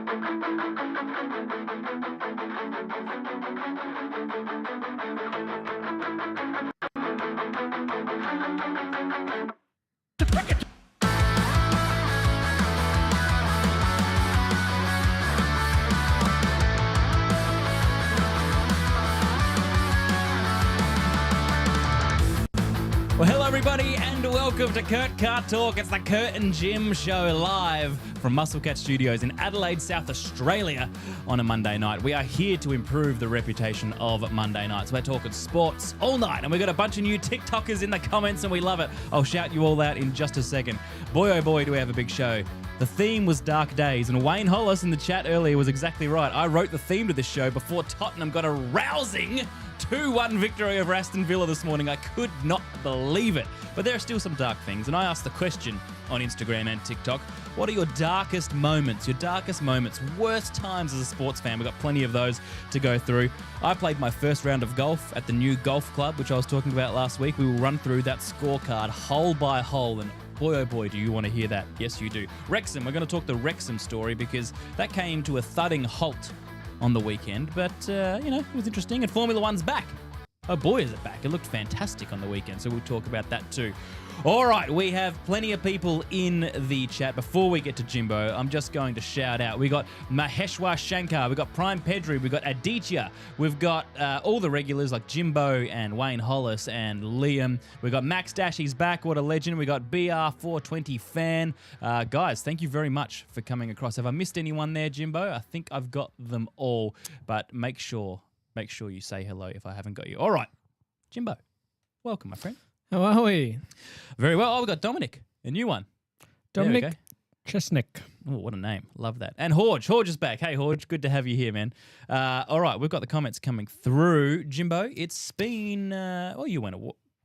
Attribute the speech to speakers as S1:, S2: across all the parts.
S1: Well, hello everybody and welcome to Curt Car Talk. It's the Curt and Jim show live from Musclecat Studios in Adelaide, South Australia on a Monday night. We are here to improve the reputation of Monday nights. We're talking sports all night and we've got a bunch of new TikTokers in the comments and we love it. I'll shout you all out in just a second. Boy, oh boy, do we have a big show. The theme was dark days, and Wayne Hollis in the chat earlier was exactly right. I wrote the theme to this show before Tottenham got a rousing 2-1 victory over Aston Villa this morning. I could not believe it. But there are still some dark things, and I asked the question on Instagram and TikTok, what are your darkest moments, worst times as a sports fan? We've got plenty of those to go through. I played my first round of golf at the new golf club, which I was talking about last week. We will run through that scorecard hole by hole, and boy, oh boy, do you want to hear that. Yes, you do. Wrexham, we're going to talk the Wrexham story because that came to a thudding halt on the weekend. But, it was interesting. And Formula One's back. Oh boy, is it back. It looked fantastic on the weekend, so we'll talk about that too. All right, we have plenty of people in the chat. Before we get to Jimbo, I'm just going to shout out. We got Maheshwar Shankar, we got Prime Pedri, we got Aditya, we've got all the regulars like Jimbo and Wayne Hollis and Liam. We got Max Dash, he's back, what a legend. We got BR420 fan. Guys, thank you very much for coming across. Have I missed anyone there, Jimbo? I think I've got them all, but make sure you say hello if I haven't got you. All right, Jimbo, welcome, my friend.
S2: How are we?
S1: Very well. Oh, we've got Dominic, a new one.
S2: Dominic Chesnick.
S1: Oh, what a name. Love that. And Horge. Horge is back. Hey, Horge, good to have you here, man. All right, we've got the comments coming through. Jimbo, it's been, you went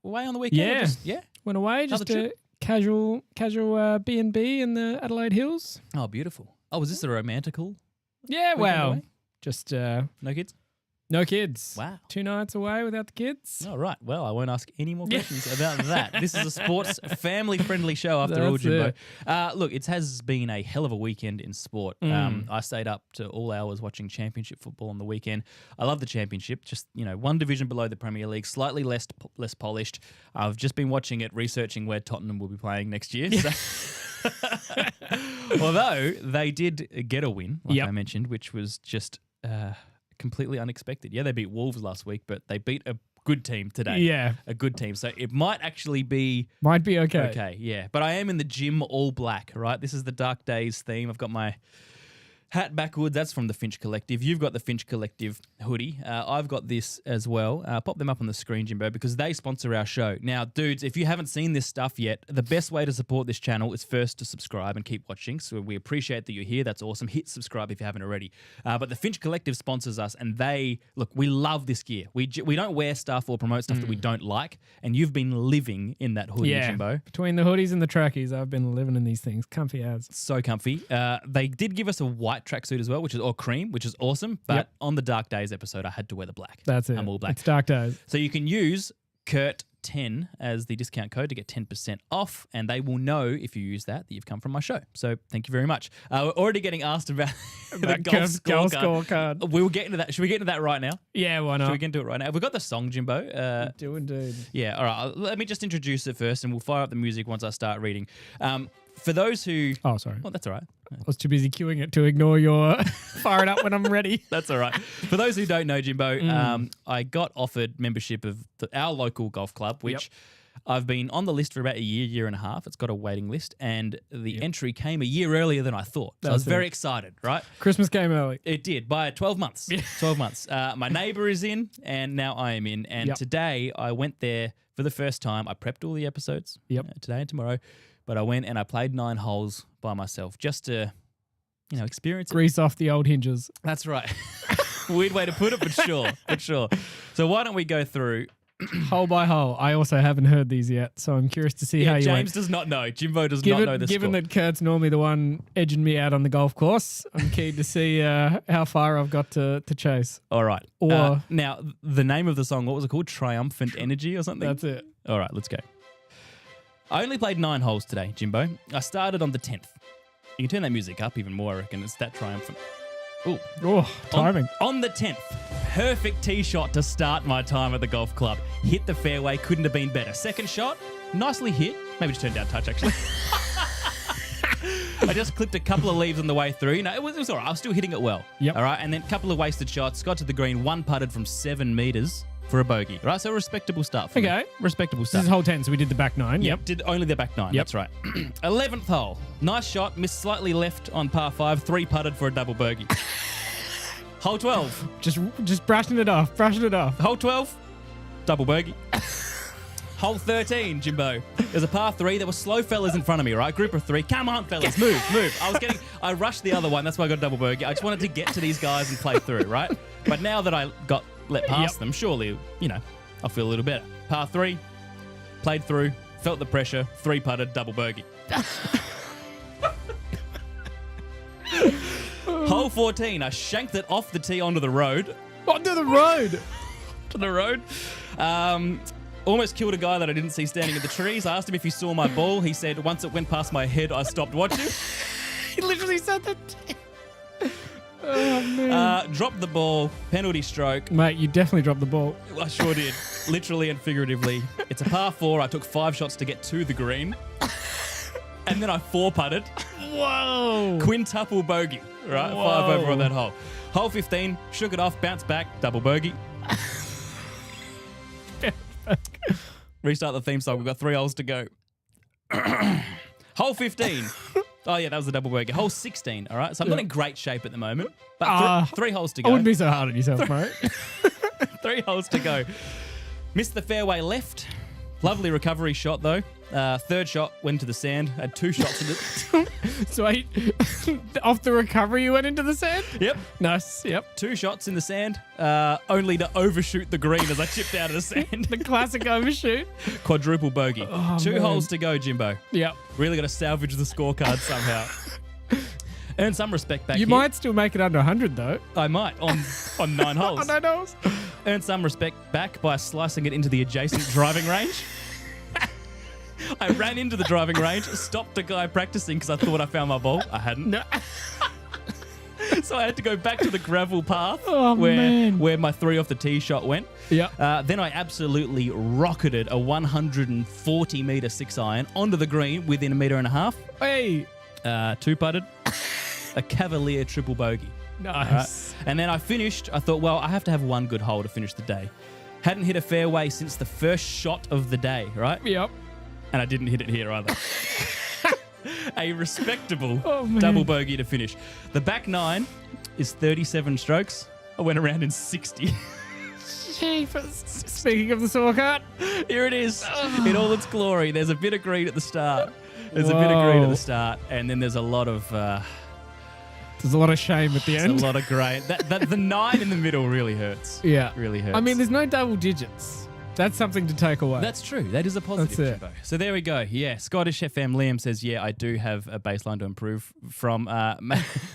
S1: away on the weekend?
S2: Yeah. Went away, just a casual B&B in the Adelaide Hills.
S1: Oh, beautiful. Oh, was this a romantical?
S2: Yeah, well, just...
S1: no kids?
S2: No kids.
S1: Wow.
S2: 2 nights away without the kids.
S1: All right. Well, I won't ask any more questions about that. This is a sports family-friendly show after all, Jimbo. Look, it has been a hell of a weekend in sport. I stayed up to all hours watching championship football on the weekend. I love the championship, just, one division below the Premier League, slightly less polished. I've just been watching it, researching where Tottenham will be playing next year. So. Although they did get a win, like I mentioned, which was just... completely unexpected. Yeah, they beat Wolves last week, but they beat a good team today. Yeah. A good team. So it might actually be...
S2: Might be okay.
S1: Okay, yeah. But I am in the gym all black, right? This is the Dark Days theme. I've got my hat backwards. That's from the Finch Collective. You've got the Finch Collective hoodie. I've got this as well. Pop them up on the screen, Jimbo, because they sponsor our show. Now, dudes, if you haven't seen this stuff yet, the best way to support this channel is first to subscribe and keep watching. So we appreciate that you're here. That's awesome. Hit subscribe if you haven't already. But the Finch Collective sponsors us, and we love this gear. We don't wear stuff or promote stuff that we don't like, and you've been living in that hoodie, Jimbo.
S2: Between the hoodies and the trackies, I've been living in these things. Comfy as.
S1: So comfy. They did give us a white tracksuit as well, or cream, which is awesome. But on the Dark Days episode, I had to wear the black.
S2: That's it.
S1: I'm all black.
S2: It's Dark Days.
S1: So you can use Curt10 as the discount code to get 10% off, and they will know if you use that you've come from my show. So thank you very much. We're already getting asked about the golf scorecard. We'll get into that. Should we get into that right now?
S2: Yeah, why not?
S1: Should we get into it right now? Have we got the song, Jimbo?
S2: We do indeed.
S1: Yeah, all right. Let me just introduce it first, and we'll fire up the music once I start reading. For those who...
S2: Oh, sorry.
S1: Oh, that's all right.
S2: I was too busy queuing it to ignore your fire it up when I'm ready.
S1: That's all right. For those who don't know, Jimbo, I got offered membership of our local golf club, which I've been on the list for about a year and a half. It's got a waiting list, and the entry came a year earlier than I thought. So I was very excited, right?
S2: Christmas came early.
S1: It did, by 12 months. 12 months. My neighbour is in, and now I am in. And today I went there for the first time. I prepped all the episodes today and tomorrow. But I went and I played 9 holes by myself just to, experience it.
S2: Grease off the old hinges.
S1: That's right. Weird way to put it, but sure. So why don't we go through
S2: hole by hole? I also haven't heard these yet, so I'm curious to see how you
S1: James does not know. Jimbo does not know this.
S2: Given that Kurt's normally the one edging me out on the golf course, I'm keen to see how far I've got to chase.
S1: All right. Or now, the name of the song, what was it called? Triumphant Energy or something?
S2: That's it.
S1: All right, let's go. I only played 9 holes today, Jimbo. I started on the 10th. You can turn that music up even more, I reckon. It's that triumphant. Ooh.
S2: Oh, timing.
S1: On the 10th, perfect tee shot to start my time at the golf club. Hit the fairway, couldn't have been better. Second shot, nicely hit. Maybe just turned down touch, actually. I just clipped a couple of leaves on the way through. You know, it was all right. I was still hitting it well.
S2: Yep.
S1: All right, and then a couple of wasted shots. Got to the green, one putted from 7 metres for a bogey. All right, so a respectable start for me.
S2: Okay.
S1: Respectable
S2: This
S1: start.
S2: is hole 10, so we did the back 9. Yep.
S1: Did only the back 9.
S2: Yep.
S1: That's right. 11th hole. Nice shot. Missed slightly left on par 5. 3 putted for a double bogey. Hole 12.
S2: Just brushing it off.
S1: Hole 12. Double bogey. Hole 13, Jimbo. There's a par 3. There were slow fellas in front of me, right? Group of 3. Come on, fellas. Move. I rushed the other one. That's why I got a double bogey. I just wanted to get to these guys and play through, right? But now that I got let past them, surely, I'll feel a little better. Par 3. Played through. Felt the pressure. 3 putted. Double bogey. Hole 14. I shanked it off the tee onto the road.
S2: Onto the road.
S1: To the road. Almost killed a guy that I didn't see standing in the trees. I asked him if he saw my ball. He said once it went past my head, I stopped watching.
S2: He literally said that. Oh, man.
S1: Dropped the ball. Penalty stroke.
S2: Mate, you definitely dropped the ball.
S1: I sure did. Literally and figuratively. It's a par 4. I took 5 shots to get to the green. And then I 4-putted.
S2: Whoa.
S1: Quintuple bogey. Right?
S2: Whoa.
S1: 5 over on that hole. Hole 15. Shook it off. Bounced back. Double bogey. Restart the theme song. We've got 3 holes to go. Hole 15. Oh, yeah, that was the double bogey. Hole 16, all right? So I'm not in great shape at the moment. But 3 holes to go.
S2: I wouldn't be so hard on yourself, mate.
S1: 3 holes to go. Missed the fairway left. Lovely recovery shot, though. Third shot went to the sand. Had 2 shots in it.
S2: Sweet. Off the recovery, you went into the sand?
S1: Yep.
S2: Nice. Yep.
S1: 2 shots in the sand, only to overshoot the green as I chipped out of the sand.
S2: The classic overshoot.
S1: Quadruple bogey.
S2: Oh,
S1: 2
S2: man.
S1: holes to go, Jimbo.
S2: Yep.
S1: Really got to salvage the scorecard somehow. Earn some respect back
S2: You
S1: here.
S2: might still make it under 100, though.
S1: I might on 9 holes.
S2: On 9 holes.
S1: Earn some respect back by slicing it into the adjacent driving range. I ran into the driving range, stopped a guy practicing because I thought I found my ball. I hadn't.
S2: No.
S1: So I had to go back to the gravel path
S2: man.
S1: where my 3 off the tee shot went.
S2: Yep.
S1: Then I absolutely rocketed a 140-metre 6-iron onto the green within 1.5 metres.
S2: Hey.
S1: 2-putted. A cavalier triple bogey.
S2: Nice.
S1: Right? And then I finished. I thought, well, I have to have one good hole to finish the day. Hadn't hit a fairway since the first shot of the day, right?
S2: Yep.
S1: And I didn't hit it here either. A respectable
S2: man.
S1: double bogey to finish. The back 9 is 37 strokes. I went around in 60.
S2: Jeepers. Speaking of the scorecard,
S1: Here it is in all its glory. There's a bit of green at the start. And then there's a lot of
S2: there's a lot of shame at the
S1: a
S2: end.
S1: lot of grey. The 9 in the middle really hurts.
S2: Yeah.
S1: Really hurts.
S2: I mean, there's no double digits. That's something to take away.
S1: That's true. That is a positive,
S2: That's it.
S1: Jimbo. So there we go. Yeah, Scottish FM Liam says, yeah, I do have a baseline to improve from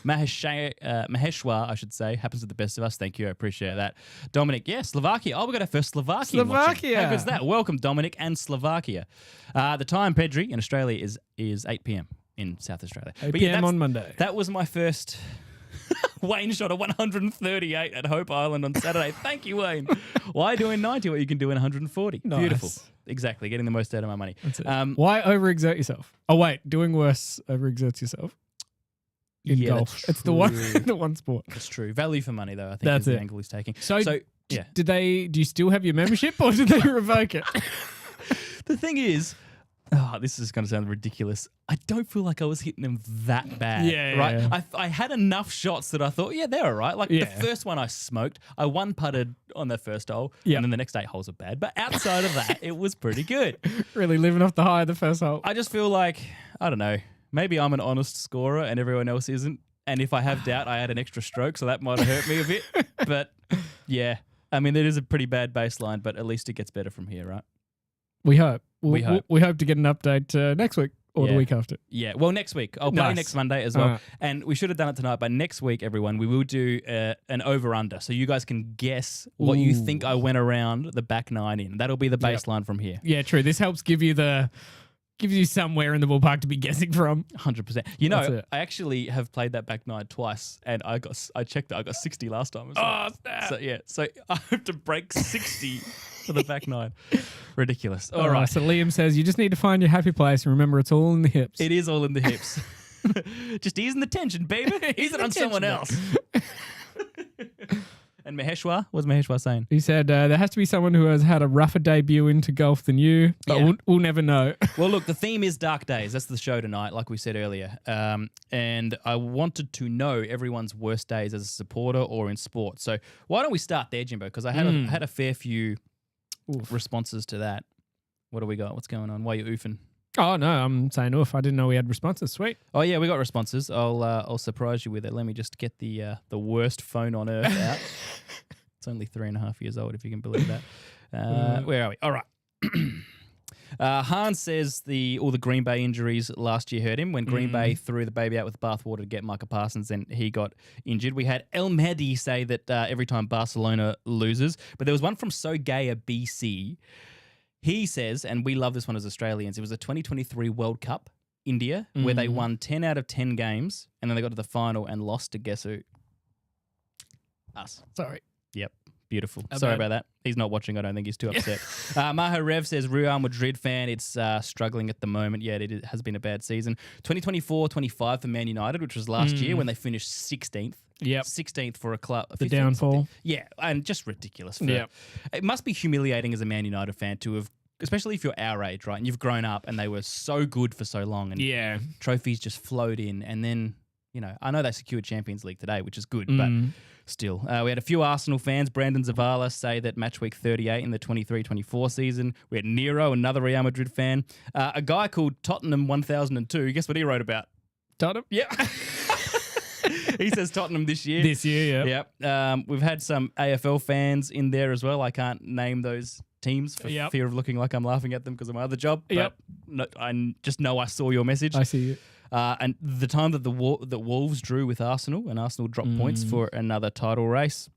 S1: Maheshwar, I should say. Happens to the best of us. Thank you. I appreciate that. Dominic, yeah, Slovakia. Oh, we got our first Slovakian watching. How good's that? Welcome, Dominic and Slovakia. The time, Pedri, in Australia is 8 p.m. in South Australia.
S2: 8 p.m. on Monday.
S1: That was my first... Wayne shot a 138 at Hope Island on Saturday. Thank you, Wayne. Why doing 90 what you can do in 140?
S2: Nice.
S1: Beautiful. Exactly. Getting the most out of my money.
S2: That's it. Why overexert yourself? Oh, wait. Doing worse overexerts yourself in golf.
S1: That's
S2: It's the one sport.
S1: That's true. Value for money, though, I think
S2: That's
S1: is the
S2: it.
S1: angle he's taking.
S2: So
S1: yeah.
S2: do you still have your membership or did they revoke it?
S1: The thing is, this is going to sound ridiculous. I don't feel like I was hitting them that bad.
S2: Yeah,
S1: right?
S2: yeah.
S1: I had enough shots that I thought, yeah, they're all right. Like the first one I smoked, I 1-putted on the first hole,
S2: Yeah.
S1: and then the next 8 holes were bad. But outside of that, it was pretty good.
S2: Really living off the high of the first hole.
S1: I just feel like, I don't know, maybe I'm an honest scorer and everyone else isn't. And if I have doubt, I add an extra stroke, so that might have hurt me a bit. But yeah, I mean, it is a pretty bad baseline, but at least it gets better from here, right?
S2: We hope.
S1: We hope.
S2: We hope to get an update next week or the week after.
S1: Yeah, well, next week. I'll play
S2: Nice.
S1: next Monday as well.
S2: All right.
S1: And we should have done it tonight, but next week, everyone, we will do an over-under. So you guys can guess what you think I went around the back 9 in. That'll be the baseline from here.
S2: Yeah, true. This helps give you the Gives you somewhere in the ballpark to be guessing from.
S1: 100%. You know, I actually have played that back nine twice, and I checked that I got 60 last time.
S2: Oh, snap.
S1: So yeah, so I have to break 60 for the back nine. Ridiculous.
S2: All right. So Liam says you just need to find your happy place and remember it's all in the hips.
S1: It is all in the hips. Just easing the tension, baby. Ease it on someone else. And Maheshwar? What's Maheshwar saying?
S2: He said there has to be someone who has had a rougher debut into golf than you, but we'll never know.
S1: Well, look, the theme is Dark Days. That's the show tonight, like we said earlier. And I wanted to know everyone's worst days as a supporter or in sport. So why don't we start there, Jimbo? Because I had a fair few responses to that. What do we got? What's going on? Why are you oofing?
S2: Oh, no, I'm saying oof. I didn't know we had responses. Sweet.
S1: Oh, yeah, we got responses. I'll surprise you with it. Let me just get the worst phone on earth out. It's only 3.5 years old, if you can believe that. Where are we? All right. Hans says all the Green Bay injuries last year hurt him. When Green Bay threw the baby out with the bathwater to get Micah Parsons, then he got injured. We had El Mehdi say that every time Barcelona loses, but there was one from Sogaya BC. He says, and we love this one as Australians, it was the 2023 World Cup, India, where they won 10 out of 10 games, and then they got to the final and lost to guess who? Us.
S2: Sorry.
S1: Yep. Beautiful. Sorry about that. He's not watching. I don't think he's too upset. Maho Rev says, Real Madrid fan. It's struggling at the moment. Yeah, it has been a bad season. 2024-25 for Man United, which was last year when they finished 16th.
S2: Yep.
S1: 16th for a club.
S2: The downfall.
S1: 16th. Yeah, and just ridiculous. It must be humiliating as a Man United fan to have, especially if you're our age, right? And you've grown up and they were so good for so long. And trophies just flowed in. And then, I know they secured Champions League today, which is good, but still. We had a few Arsenal fans. Brandon Zavala say that match week 38 in the 23-24 season. We had Nero, another Real Madrid fan. A guy called Tottenham 1002. Guess what he wrote about?
S2: Tottenham?
S1: Yep. He says Tottenham this year.
S2: This year, yeah.
S1: Yep. We've had some AFL fans in there as well. I can't name those teams for fear of looking like I'm laughing at them because of my other job. But I just know I saw your message.
S2: I see you.
S1: And the time that the Wolves drew with Arsenal and Arsenal dropped points for another title race.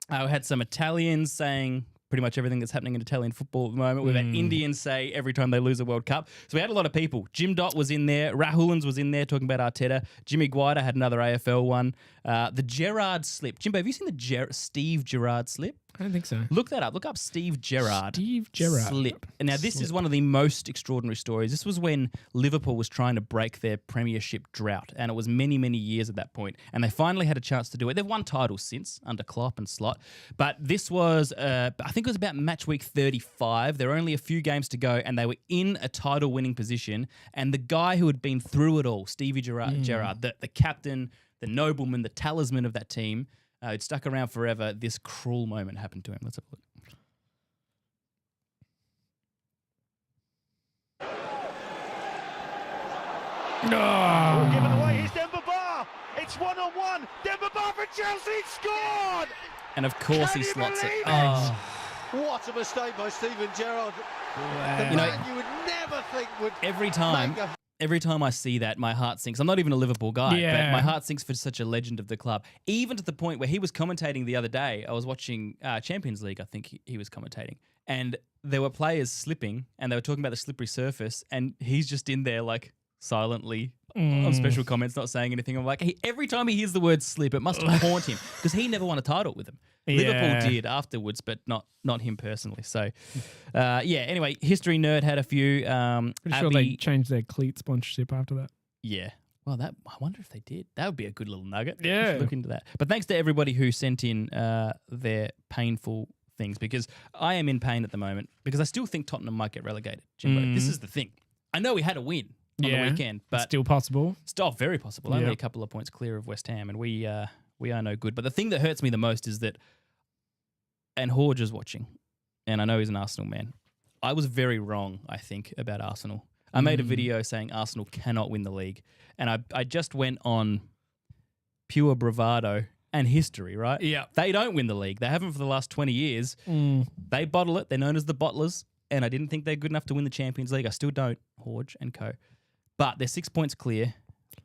S1: We had some Italians saying pretty much everything that's happening in Italian football at the moment. We've had Indians say every time they lose a World Cup. So we had a lot of people. Jim Dot was in there. Rahulans was in there talking about Arteta. Jimmy Guida had another AFL one. The Gerrard slip. Jimbo, have you seen the Steve Gerrard slip?
S2: I don't think so.
S1: Look that up. Look up Steve Gerrard.
S2: Steve Gerrard.
S1: Slip. And now this is one of the most extraordinary stories. This was when Liverpool was trying to break their premiership drought. And it was many, many years at that point. And they finally had a chance to do it. They've won titles since under Klopp and Slot. But this was, I think it was about match week 35. There were only a few games to go and they were in a title winning position. And the guy who had been through it all, Stevie Gerrard, the captain, the nobleman, the talisman of that team, it stuck around forever. This cruel moment happened to him. Let's have a look.
S3: Oh, given away. Here's Demba Ba. It's 1-on-1. Demba Ba for Chelsea. Scored.
S1: And of course he slots it.
S3: What a mistake by Steven Gerrard. The man you would never think would.
S1: Every time I see that, my heart sinks. I'm not even a Liverpool guy, but my heart sinks for such a legend of the club. Even to the point where he was commentating the other day. I was watching Champions League, I think he was commentating. And there were players slipping, and they were talking about the slippery surface, and he's just in there like silently on special comments, not saying anything. I'm like, every time he hears the word slip, it must haunt him because he never won a title with them. Liverpool did afterwards, but not him personally. So, anyway, History Nerd had a few.
S2: Pretty sure they changed their cleat sponsorship after that.
S1: Yeah. Well, I wonder if they did. That would be a good little nugget.
S2: Yeah.
S1: Look into that. But thanks to everybody who sent in their painful things because I am in pain at the moment because I still think Tottenham might get relegated, Jimbo. This is the thing. I know we had a win on the weekend, but
S2: still possible.
S1: Still very possible. Only a couple of points clear of West Ham, and we are no good. But the thing that hurts me the most is that, and Horge is watching, and I know he's an Arsenal man. I was very wrong, I think, about Arsenal. I made a video saying Arsenal cannot win the league, and I just went on pure bravado and history, right?
S2: Yeah.
S1: They don't win the league. They haven't for the last 20 years. They bottle it. They're known as the bottlers, and I didn't think they're good enough to win the Champions League. I still don't, Horge and co. But they're 6 points clear.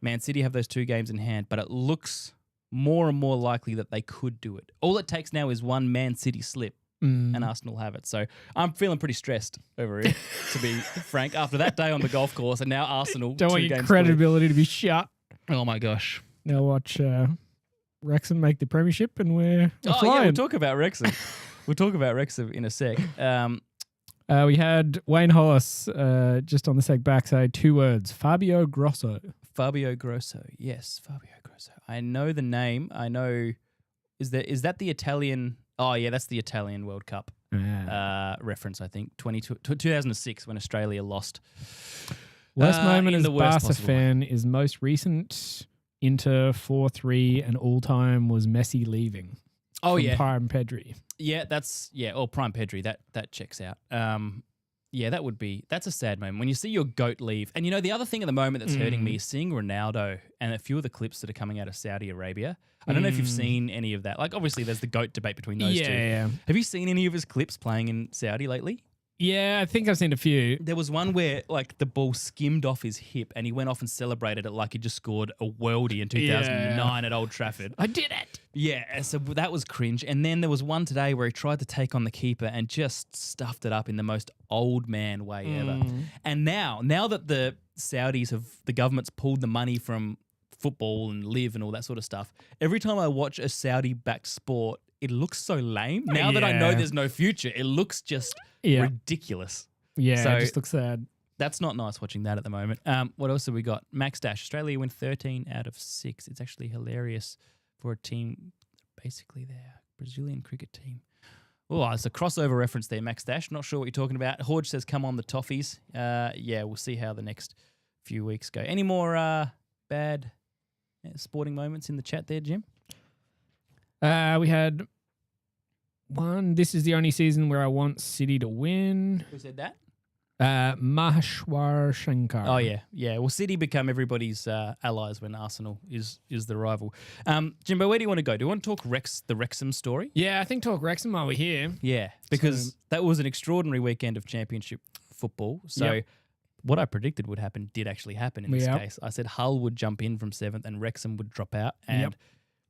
S1: Man City have those 2 games in hand, but it looks more and more likely that they could do it. All it takes now is one Man City slip, and Arsenal have it. So I'm feeling pretty stressed over here, to be frank, after that day on the golf course and now Arsenal
S2: Don't
S1: 2
S2: want your
S1: games
S2: credibility to be shut.
S1: clear. Oh my gosh.
S2: Now watch Wrexham make the premiership and we're flying.
S1: Yeah, we'll talk about Wrexham. We'll talk about Wrexham in a sec.
S2: We had Wayne Hollis just on the sec back say 2 words, Fabio Grosso.
S1: Fabio Grosso. Yes, Fabio Grosso. I know the name. I know. Is that the Italian? Oh yeah, that's the Italian World Cup reference. I think 2006 when Australia lost.
S2: Worst moment
S1: in
S2: as
S1: the
S2: a
S1: worst
S2: Barca
S1: possible
S2: fan is most recent Inter 4-3 and all time was Messi leaving.
S1: Oh
S2: from
S1: yeah,
S2: Prime Pedri.
S1: yeah. Or Prime Pedri. That checks out. Yeah, that's a sad moment when you see your GOAT leave. And the other thing at the moment that's hurting me is seeing Ronaldo and a few of the clips that are coming out of Saudi Arabia. I don't know if you've seen any of that. Like, obviously, there's the GOAT debate between those two.
S2: Yeah.
S1: Have you seen any of his clips playing in Saudi lately?
S2: Yeah, I think I've seen a few.
S1: There was one where, like, the ball skimmed off his hip and he went off and celebrated it like he just scored a worldie in 2009 at Old Trafford.
S2: I did it.
S1: Yeah, so that was cringe. And then there was one today where he tried to take on the keeper and just stuffed it up in the most old man way ever. And now that the Saudis the government's pulled the money from football and live and all that sort of stuff, every time I watch a Saudi-backed sport, it looks so lame. Now that I know there's no future, it looks just ridiculous.
S2: Yeah,
S1: so
S2: it just looks sad.
S1: That's not nice watching that at the moment. What else have we got? Max Dash. Australia win 13 out of 6. It's actually hilarious for a team, basically their Brazilian cricket team. Oh, it's a crossover reference there, Max Dash. Not sure what you're talking about. Horge says, come on, the Toffees. Yeah, we'll see how the next few weeks go. Any more bad sporting moments in the chat there, Jim?
S2: We had one. This is the only season where I want City to win.
S1: Who said that?
S2: Maheshwar Shankar.
S1: Oh, yeah. Yeah, well, City become everybody's allies when Arsenal is the rival. Jimbo, where do you want to go? Do you want to talk the Wrexham story?
S2: Yeah, I think talk Wrexham while we're here.
S1: Yeah, because that was an extraordinary weekend of championship football. So what I predicted would happen did actually happen in this case. I said Hull would jump in from 7th and Wrexham would drop out. And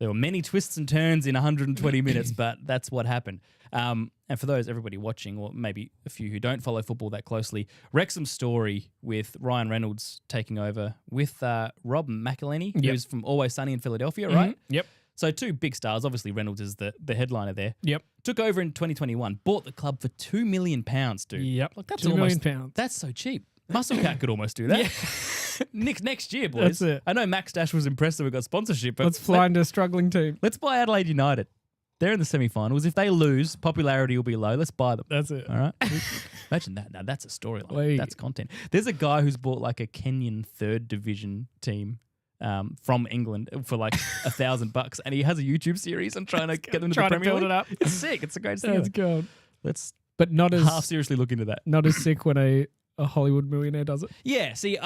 S1: there were many twists and turns in 120 minutes, but that's what happened. And for everybody watching, or maybe a few who don't follow football that closely, Wrexham's story with Ryan Reynolds taking over with Rob McElhenney, who's from Always Sunny in Philadelphia, right?
S2: Yep.
S1: So 2 big stars. Obviously, Reynolds is the headliner there.
S2: Yep.
S1: Took over in 2021, bought the club for £2 million, dude.
S2: Yep.
S1: Like, that's
S2: £2 million.
S1: That's so cheap. Musclecat could almost do that. Next year, boys.
S2: That's it.
S1: I know Max Dash was impressed that we got sponsorship, but
S2: Let's fly into a struggling team.
S1: let's buy Adelaide United. They're in the semi-finals. If they lose, popularity will be low. Let's buy them.
S2: That's it.
S1: All right? Imagine that. Now, that's a storyline.
S2: Wait.
S1: That's content. There's a guy who's bought like a Kenyan 3rd division team from England for like $1,000, and he has a YouTube series and trying to get them to the Premier
S2: build
S1: League.
S2: it up.
S1: It's sick. It's the greatest thing.
S2: That's
S1: ever.
S2: good.
S1: Let's
S2: But not
S1: half
S2: as
S1: seriously look into that.
S2: not as sick when a Hollywood millionaire does it.
S1: Yeah, see,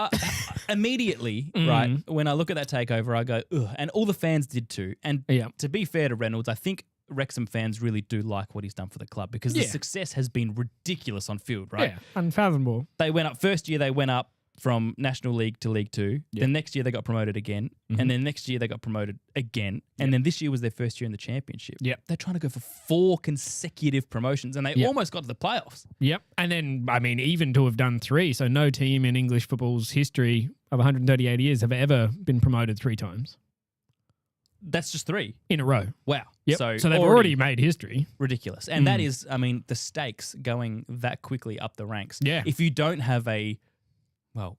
S1: immediately, right, when I look at that takeover, I go, ugh, and all the fans did too. And to be fair to Reynolds, I think Wrexham fans really do like what he's done for the club because the success has been ridiculous on field, right?
S2: Yeah, unfathomable.
S1: They went up, first year they went up from National League to League 2. Then next year they got promoted again. And then next year they got promoted again. And then this year was their first year in the championship.
S2: Yep.
S1: They're trying to go for 4 consecutive promotions and they almost got to the playoffs.
S2: Yep. And then, I mean, even to have done 3. So no team in English football's history of 138 years have ever been promoted 3 times.
S1: That's just 3
S2: in a row.
S1: Wow.
S2: Yep. So they've already made history.
S1: Ridiculous. And that is, I mean, the stakes going that quickly up the ranks.
S2: Yeah.
S1: If you don't have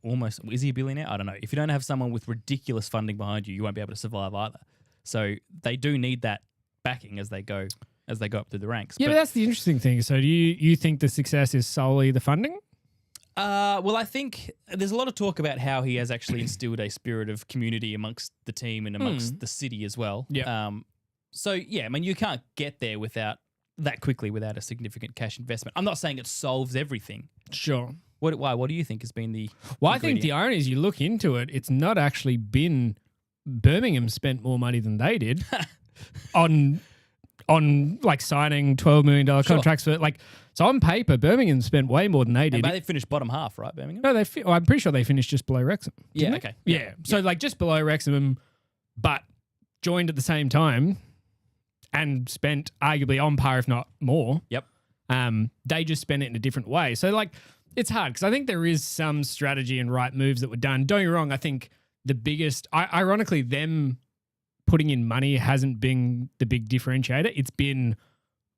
S1: almost, is he a billionaire? I don't know. If you don't have someone with ridiculous funding behind you, you won't be able to survive either. So they do need that backing as they go up through the ranks.
S2: Yeah, but that's the interesting thing. So do you think the success is solely the funding?
S1: Well, I think there's a lot of talk about how he has actually instilled a spirit of community amongst the team and amongst the city as well.
S2: Yeah.
S1: So, yeah, I mean, you can't get there without a significant cash investment. I'm not saying it solves everything.
S2: Sure.
S1: Why? What do you think has been the
S2: Well, I think the irony is you look into it, it's not actually been Birmingham spent more money than they did on like signing $12 million contracts for like. So on paper, Birmingham spent way more than they did.
S1: But they finished bottom half, right, Birmingham?
S2: No, I'm pretty sure they finished just below Wrexham.
S1: Yeah,
S2: they?
S1: okay.
S2: Yeah. So like just below Wrexham, but joined at the same time and spent arguably on par, if not more.
S1: Yep.
S2: They just spent it in a different way. So, like, it's hard because I think there is some strategy and right moves that were done. Don't get me wrong. I think the biggest, ironically, them putting in money hasn't been the big differentiator. It's been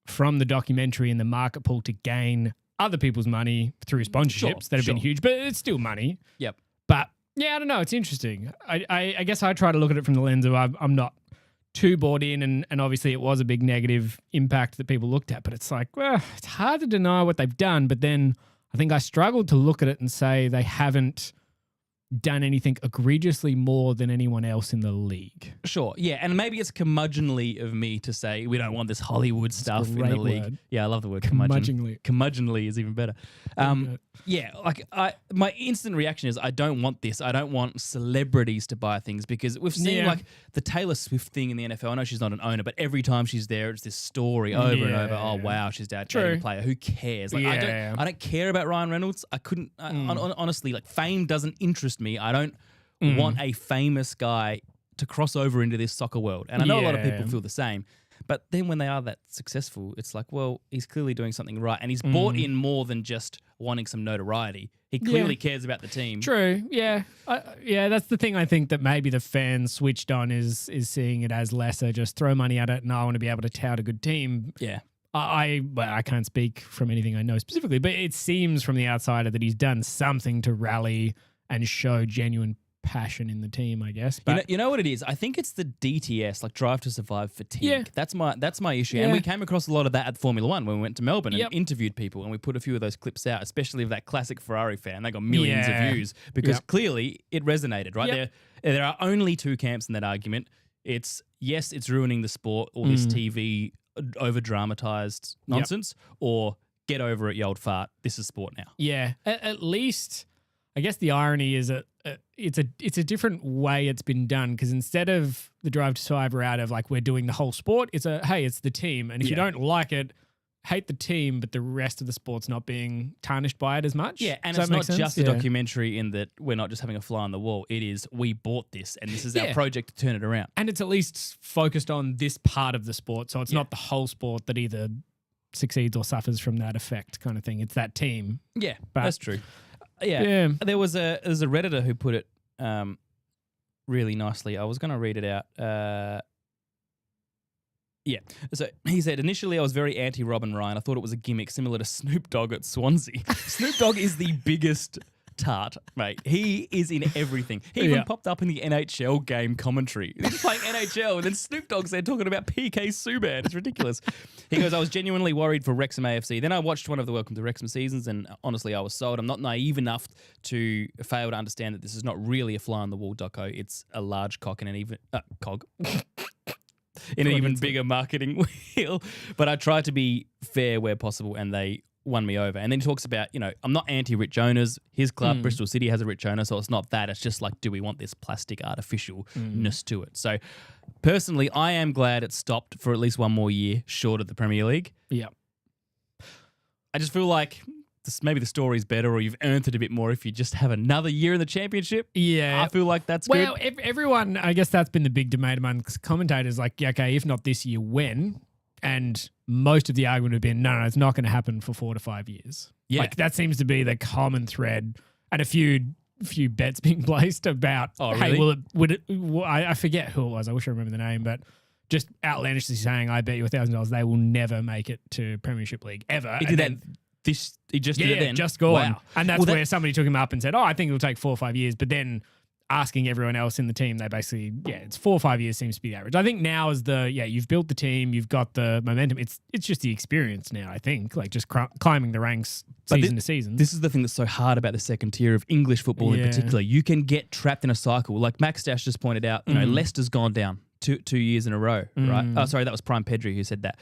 S2: from the documentary and the market pool to gain other people's money through sponsorships that have been huge, but it's still money.
S1: Yep.
S2: But yeah, I don't know. It's interesting. I guess I try to look at it from the lens of I'm not too bought in, and obviously it was a big negative impact that people looked at, but it's like, well, it's hard to deny what they've done, but then I think I struggled to look at it and say they haven't done anything egregiously more than anyone else in the league.
S1: Sure, yeah, and maybe it's curmudgeonly of me to say we don't want this Hollywood stuff in the league.
S2: Word.
S1: Yeah, I love the word curmudgeon.
S2: Curmudgeonly.
S1: Curmudgeonly is even better. Yeah, like my instant reaction is I don't want this. I don't want celebrities to buy things because we've seen like the Taylor Swift thing in the NFL. I know she's not an owner, but every time she's there, it's this story over and over. Oh wow, she's dating a player. Who cares? Like I don't care about Ryan Reynolds. I couldn't honestly, like, fame doesn't interest me. I don't want a famous guy to cross over into this soccer world. And I know a lot of people feel the same. But then when they are that successful, it's like, well, he's clearly doing something right. And he's bought in more than just wanting some notoriety. He clearly cares about the team.
S2: True. Yeah. Yeah, that's the thing I think that maybe the fans switched on is seeing it as lesser. Just throw money at it and I want to be able to tout a good team.
S1: Yeah.
S2: I can't speak from anything I know specifically, but it seems from the outsider that he's done something to rally and show genuine passion in the team, I guess. But
S1: you know what it is? I think it's the DTS, like Drive to Survive fatigue. Yeah. That's my issue. Yeah. And we came across a lot of that at Formula One when we went to Melbourne and interviewed people, and we put a few of those clips out, especially of that classic Ferrari fan. They got millions of views because clearly it resonated, right? There are only two camps in that argument. It's, yes, it's ruining the sport, all this TV over-dramatized nonsense, or get over it, you old fart. This is sport now. Yeah.
S2: At least, I guess the irony is it's a different way it's been done, because instead of the Drive to Survive route of like we're doing the whole sport, it's it's the team, and if you don't like it, hate the team, but the rest of the sport's not being tarnished by it as much.
S1: Yeah, and it's not just a documentary in that we're not just having a fly on the wall. It is, we bought this and this is our project to turn it around.
S2: And it's at least focused on this part of the sport, so it's not the whole sport that either succeeds or suffers from that effect kind of thing. It's that team.
S1: Yeah, that's true. Yeah. There was a Redditor who put it really nicely. I was going to read it out. So he said, initially I was very anti-Robin Ryan. I thought it was a gimmick similar to Snoop Dogg at Swansea. Snoop Dogg is the biggest tart, mate. He is in everything. He even popped up in the NHL game commentary. He's playing NHL and then Snoop Dogg's there talking about PK Subban. It's ridiculous. He goes, I was genuinely worried for Wrexham AFC. Then I watched one of the Welcome to Wrexham seasons and honestly I was sold. I'm not naive enough to fail to understand that this is not really a fly on the wall doco. It's a large cock and an even cog. In an even bigger marketing wheel. But I tried to be fair where possible and they won me over. And then he talks about, I'm not anti-rich owners. His club, Bristol City, has a rich owner, so it's not that. It's just like, do we want this plastic artificialness to it? So personally, I am glad it stopped for at least one more year short of the Premier League.
S2: Yeah.
S1: I just feel like maybe the story's better or you've earned it a bit more if you just have another year in the championship. Yeah. I feel like that's good.
S2: Well, everyone, I guess that's been the big debate amongst commentators, like, okay, if not this year, when? And most of the argument would have been, no, it's not going to happen for 4 to 5 years. Yeah. Like, that seems to be the common thread. And a few bets being placed about, hey, I forget who it was. I wish I remember the name, but just outlandishly saying, I bet you $1,000 they will never make it to Premiership League ever.
S1: He did that. He just did it then?
S2: Just gone. Wow. And that's where somebody took him up and said, I think it'll take 4 or 5 years. But then asking everyone else in the team, they basically, it's 4 or 5 years seems to be the average. I think now is you've built the team, you've got the momentum. It's just the experience now, I think, like just climbing the ranks season to season.
S1: This is the thing that's so hard about the second tier of English football in particular. You can get trapped in a cycle. Like Max Dash just pointed out, Leicester's gone down. 2 years in a row, right? Oh, sorry, that was Prime Pedri who said that.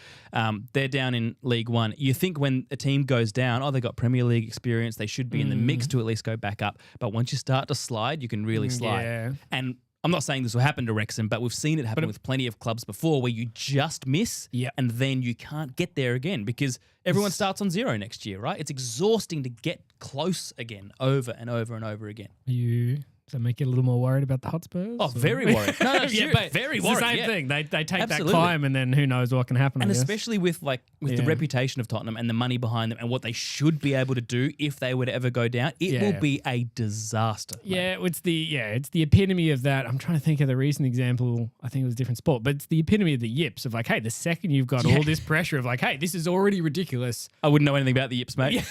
S1: They're down in League One. You think when a team goes down, they got Premier League experience, they should be in the mix to at least go back up. But once you start to slide, you can really slide. Yeah. And I'm not saying this will happen to Wrexham, but we've seen it happen with plenty of clubs before where you just miss and then you can't get there again because everyone starts on zero next year, right? It's exhausting to get close again over and over and over again.
S2: You Does that make you a little more worried about the Hotspurs?
S1: Oh, very worried. No,
S2: yeah, but
S1: very
S2: it's
S1: worried.
S2: the same
S1: yeah.
S2: thing. They take
S1: Absolutely.
S2: that climb and then who knows what can happen.
S1: And
S2: I guess.
S1: especially with the reputation of Tottenham and the money behind them and what they should be able to do if they were to ever go down, it will be a disaster. Mate.
S2: Yeah, it's the epitome of that. I'm trying to think of the recent example. I think it was a different sport, but it's the epitome of the yips of like, hey, the second you've got all this pressure of like, hey, this is already ridiculous.
S1: I wouldn't know anything about the yips, mate.
S2: Yeah.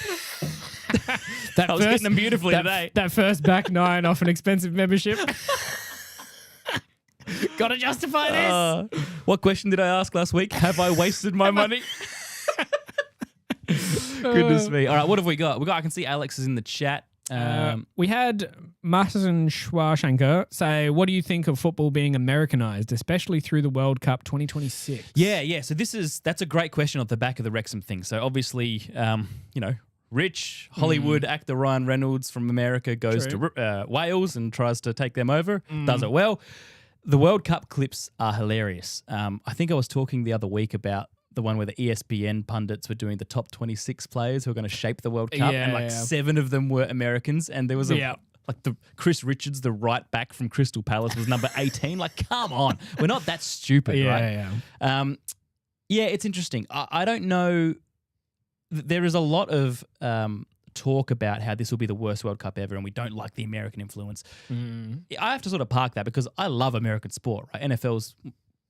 S1: I was hitting them beautifully today.
S2: That first back nine off an expensive membership. Got to justify this.
S1: What question did I ask last week? Have I wasted my money? Goodness me. All right, what have we got? I can see Alex is in the chat.
S2: We had Martin Schwarzschinger say, what do you think of football being Americanized, especially through the World Cup 2026?
S1: Yeah. So that's a great question off the back of the Wrexham thing. So obviously, rich Hollywood actor Ryan Reynolds from America goes to Wales and tries to take them over, does it well. The World Cup clips are hilarious. I think I was talking the other week about the one where the ESPN pundits were doing the top 26 players who are going to shape the World Cup, and 7 of them were Americans, and there was the Chris Richards, the right back from Crystal Palace, was number 18. Like, come on, we're not that stupid, right? Yeah, it's interesting. I don't know. There is a lot of talk about how this will be the worst World Cup ever and we don't like the American influence. I have to sort of park that because I love American sport, right? NFL's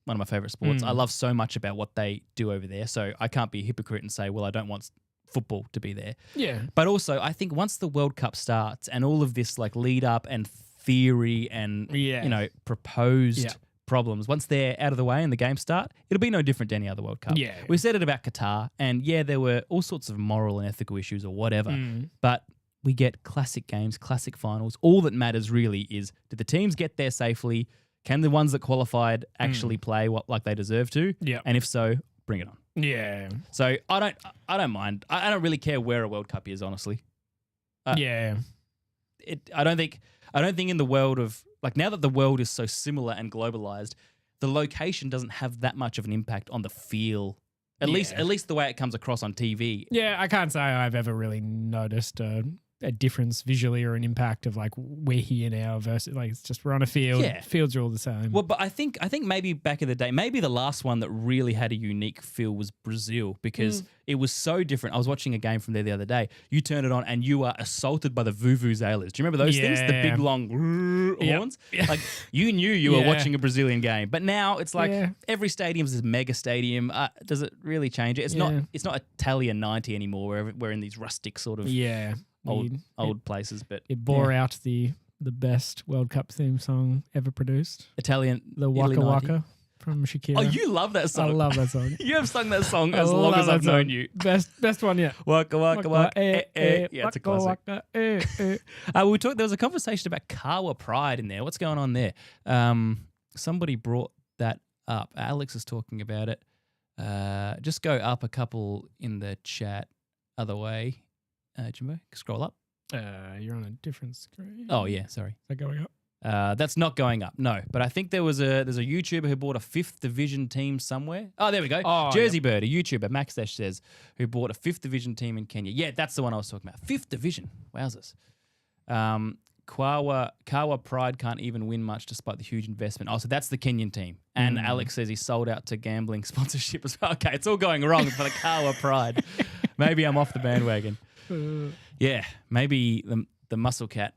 S1: one of my favorite sports. I love so much about what they do over there. So I can't be a hypocrite and say, well, I don't want football to be there. Yeah. But also, I think once the World Cup starts and all of this like lead up and theory and, proposed problems, once they're out of the way and the games start, it'll be no different to any other World Cup. Yeah. We said it about Qatar, and there were all sorts of moral and ethical issues or whatever, but we get classic games, classic finals. All that matters really is, did the teams get there safely? Can the ones that qualified actually play like they deserve to? Yeah. And if so, bring it on. Yeah. So I don't mind. I don't really care where a World Cup is, honestly. I don't think in the world of, like, now that the world is so similar and globalized, the location doesn't have that much of an impact on the feel. At least the way it comes across on TV. Yeah, I can't say I've ever really noticed a difference visually or an impact of like we're here now versus like it's just we're on a field. Yeah. Fields are all the same. Well, but I think maybe back in the day, maybe the last one that really had a unique feel was Brazil because it was so different. I was watching a game from there the other day. You turn it on and you are assaulted by the vuvuzelas. Do you remember those things? The big long horns? Yep. Like you knew you were watching a Brazilian game. But now it's like every stadium is this mega stadium. Does it really change it? It's not Italian 90 anymore where we're in these rustic sort of old places, but it bore out the best World Cup theme song ever produced. Italian, the Waka Waka from Shakira. Oh, you love that song. I love that song. You have sung that song as long as I've known you. Best one yet. Waka Waka Waka. Yeah, it's a classic. There was a conversation about Kawa Pride in there. What's going on there? Somebody brought that up. Alex is talking about it. Just go up a couple in the chat. Other way. Jimbo, scroll up. You're on a different screen. Oh, yeah, sorry. Is that going up? That's not going up, no. But I think there's a YouTuber who bought a 5th Division team somewhere. Oh, there we go. Oh, Jersey Bird, a YouTuber, Max Dash says, who bought a 5th Division team in Kenya. Yeah, that's the one I was talking about. 5th Division. Wowzers. Kawa Pride can't even win much despite the huge investment. Oh, so that's the Kenyan team. And Alex says he sold out to gambling sponsorship as well. Okay, it's all going wrong for the Kawa Pride. Maybe I'm off the bandwagon. Yeah, maybe the Muscle Cat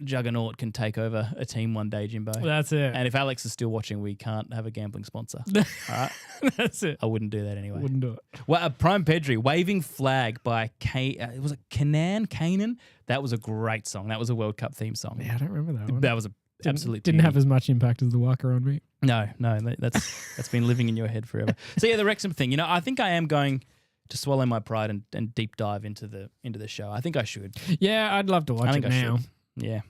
S1: juggernaut can take over a team one day, Jimbo. That's it. And if Alex is still watching, we can't have a gambling sponsor. All right? That's it. I wouldn't do that anyway. Wouldn't do it. Well, Prime Pedri, Waving Flag by was it Canaan? That was a great song. That was a World Cup theme song. Yeah, I don't remember that one. That was didn't have as much impact as the Waka on me. No, that's been living in your head forever. So yeah, the Wrexham thing. I think I am going to swallow my pride and deep dive into the show. I think I should. Yeah, I'd love to watch it now. Yeah.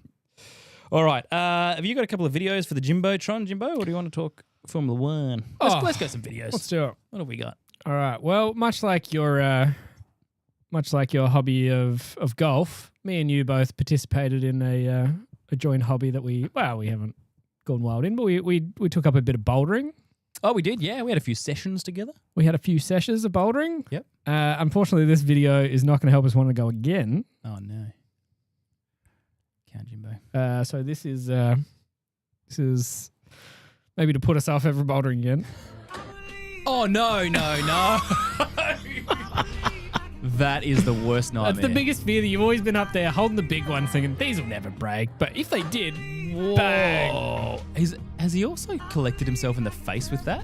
S1: All right. Have you got a couple of videos for the Jimbotron, Jimbo, or do you want to talk Formula One? Let's go some videos. Let's do it. What have we got? All right. Well, much like your hobby of golf, me and you both participated in a joint hobby that we haven't gone wild in, but we took up a bit of bouldering. Oh, we did, yeah. We had a few sessions together. We had a few sessions of bouldering. Yep. Unfortunately, this video is not going to help us want to go again. Oh, no. account, Jimbo?
S2: So this is maybe to put us off ever bouldering again.
S1: Oh, no. That is the worst nightmare.
S2: That's the biggest fear that you've always been up there holding the big one thinking, these will never break. But if they did, bang.
S1: Has he also collected himself in the face with that?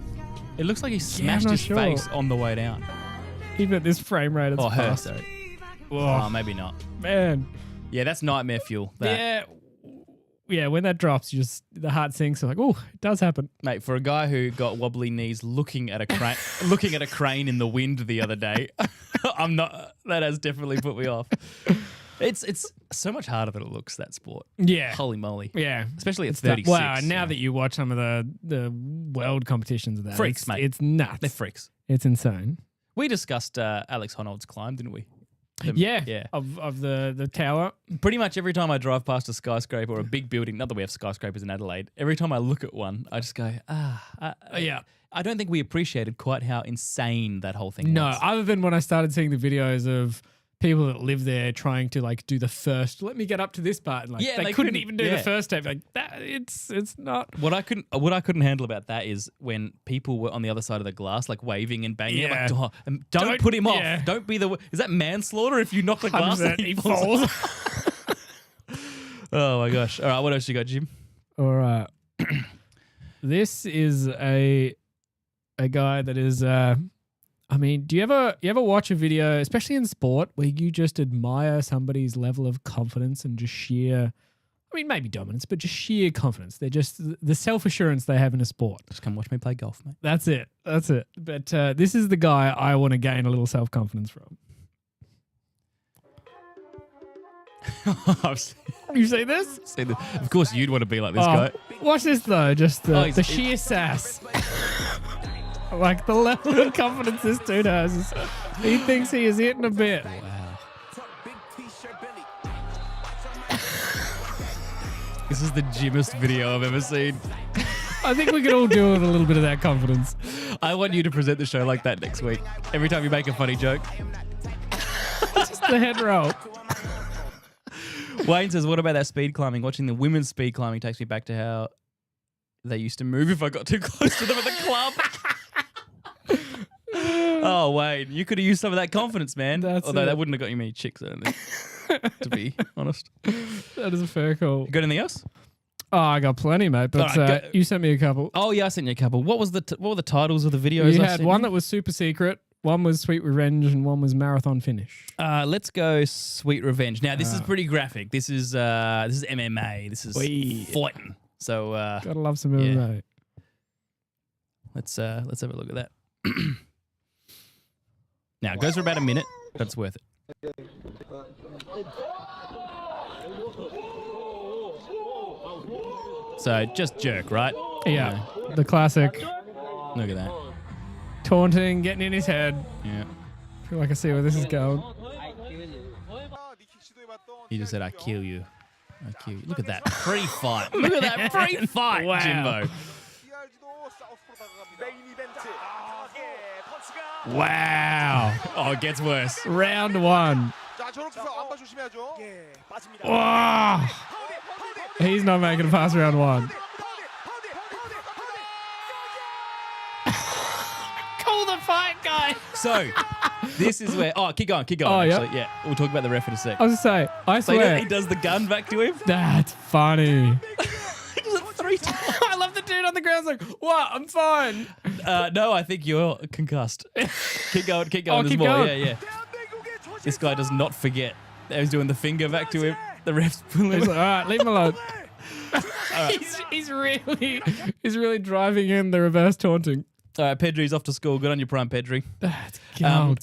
S1: It looks like he smashed his face on the way down.
S2: Even at this frame rate, it's
S1: her,
S2: fast.
S1: sorry.
S2: Oh,
S1: Oh, maybe not.
S2: man.
S1: Yeah, that's nightmare fuel. That.
S2: Yeah, when that drops, the heart sinks. Like, oh, it does happen.
S1: Mate, for a guy who got wobbly knees looking at a crane in the wind the other day, that has definitely put me off. It's so much harder than it looks, that sport.
S2: Yeah.
S1: Holy moly.
S2: Yeah.
S1: Especially at 36.
S2: Wow, now that you watch some of the world competitions of that.
S1: Freaks, mate.
S2: It's nuts.
S1: They're freaks.
S2: It's insane.
S1: We discussed Alex Honnold's climb, didn't we?
S2: Yeah. Of the tower.
S1: Pretty much every time I drive past a skyscraper or a big building, not that we have skyscrapers in Adelaide, every time I look at one, I just go,
S2: yeah.
S1: I don't think we appreciated quite how insane that whole thing
S2: No,
S1: was.
S2: other than when I started seeing the videos of people that live there trying to like do the first, let me get up to this part. And, like, they couldn't even do the first step. Like that, it's not.
S1: What I couldn't handle about that is when people were on the other side of the glass, like waving and banging.
S2: Yeah.
S1: I'm like, don't put him off.
S2: Yeah.
S1: Don't be is that manslaughter if you knock the glass and he falls? Oh my gosh! All right, what else you got, Jim?
S2: All right. This is a guy that is. I mean, do you ever watch a video, especially in sport, where you just admire somebody's level of confidence and just sheer, I mean, maybe dominance, but just sheer confidence. They're just the self-assurance they have in a sport.
S1: Just come watch me play golf, mate.
S2: That's it. But this is the guy I want to gain a little self-confidence from. You see this?
S1: Of course, you'd want to be like this guy.
S2: Watch this though. Just the
S1: he's-
S2: sheer sass. Like the level of confidence this dude has. He thinks he is hitting a bit.
S1: Wow. This is the Jimmest video I've ever seen.
S2: I think we could all do with a little bit of that confidence.
S1: I want you to present the show like that next week. Every time you make a funny joke.
S2: Just the head roll.
S1: Wayne says, what about that speed climbing? Watching the women's speed climbing takes me back to how they used to move if I got too close to them at the club. Oh, Wayne, you could have used some of that confidence, man. Although that wouldn't have got you many chicks, I don't think, to be honest.
S2: That is a fair call.
S1: You got anything else?
S2: Oh, I got plenty, mate. But
S1: right,
S2: you sent me a couple.
S1: Oh, yeah, I sent you a couple. What were the titles of the videos?
S2: You had one that was super secret, one was Sweet Revenge, and one was Marathon Finish.
S1: Let's go Sweet Revenge. Now, this is pretty graphic. This is MMA. This is fighting. So
S2: gotta love some MMA.
S1: Yeah. Let's have a look at that. Now, it goes for about a minute, but it's worth it. So, just jerk, right?
S2: Yeah, the classic.
S1: Look at that.
S2: Taunting, getting in his head.
S1: Yeah.
S2: I feel like I see where this is going.
S1: He just said, I kill you. I kill you. Look at that. Pre-fight. Look at that pre-fight,
S2: Wow.
S1: Jimbo.
S2: Wow.
S1: Oh, it gets worse.
S2: Round one. Wow. He's not making it past round one. Call the fight, guy.
S1: So, this is where... Oh, keep going,
S2: Oh, yeah?
S1: actually. Yeah, we'll talk about the ref in a sec.
S2: I was to say, I
S1: So
S2: swear.
S1: he does the gun back to him.
S2: That's funny.
S1: He does it 3 times.
S2: I love the dude on the ground. Like, what? I'm fine.
S1: No, I think you're concussed. Keep going.
S2: Oh,
S1: There's
S2: keep
S1: more.
S2: going.
S1: Yeah. This guy does not forget. He's doing the finger back to him. The ref's pulling
S2: He's
S1: him.
S2: like, all right, leave him alone. He's really driving in the reverse taunting.
S1: All right, Pedri's off to school. Good on your prime, Pedri.
S2: That's gold.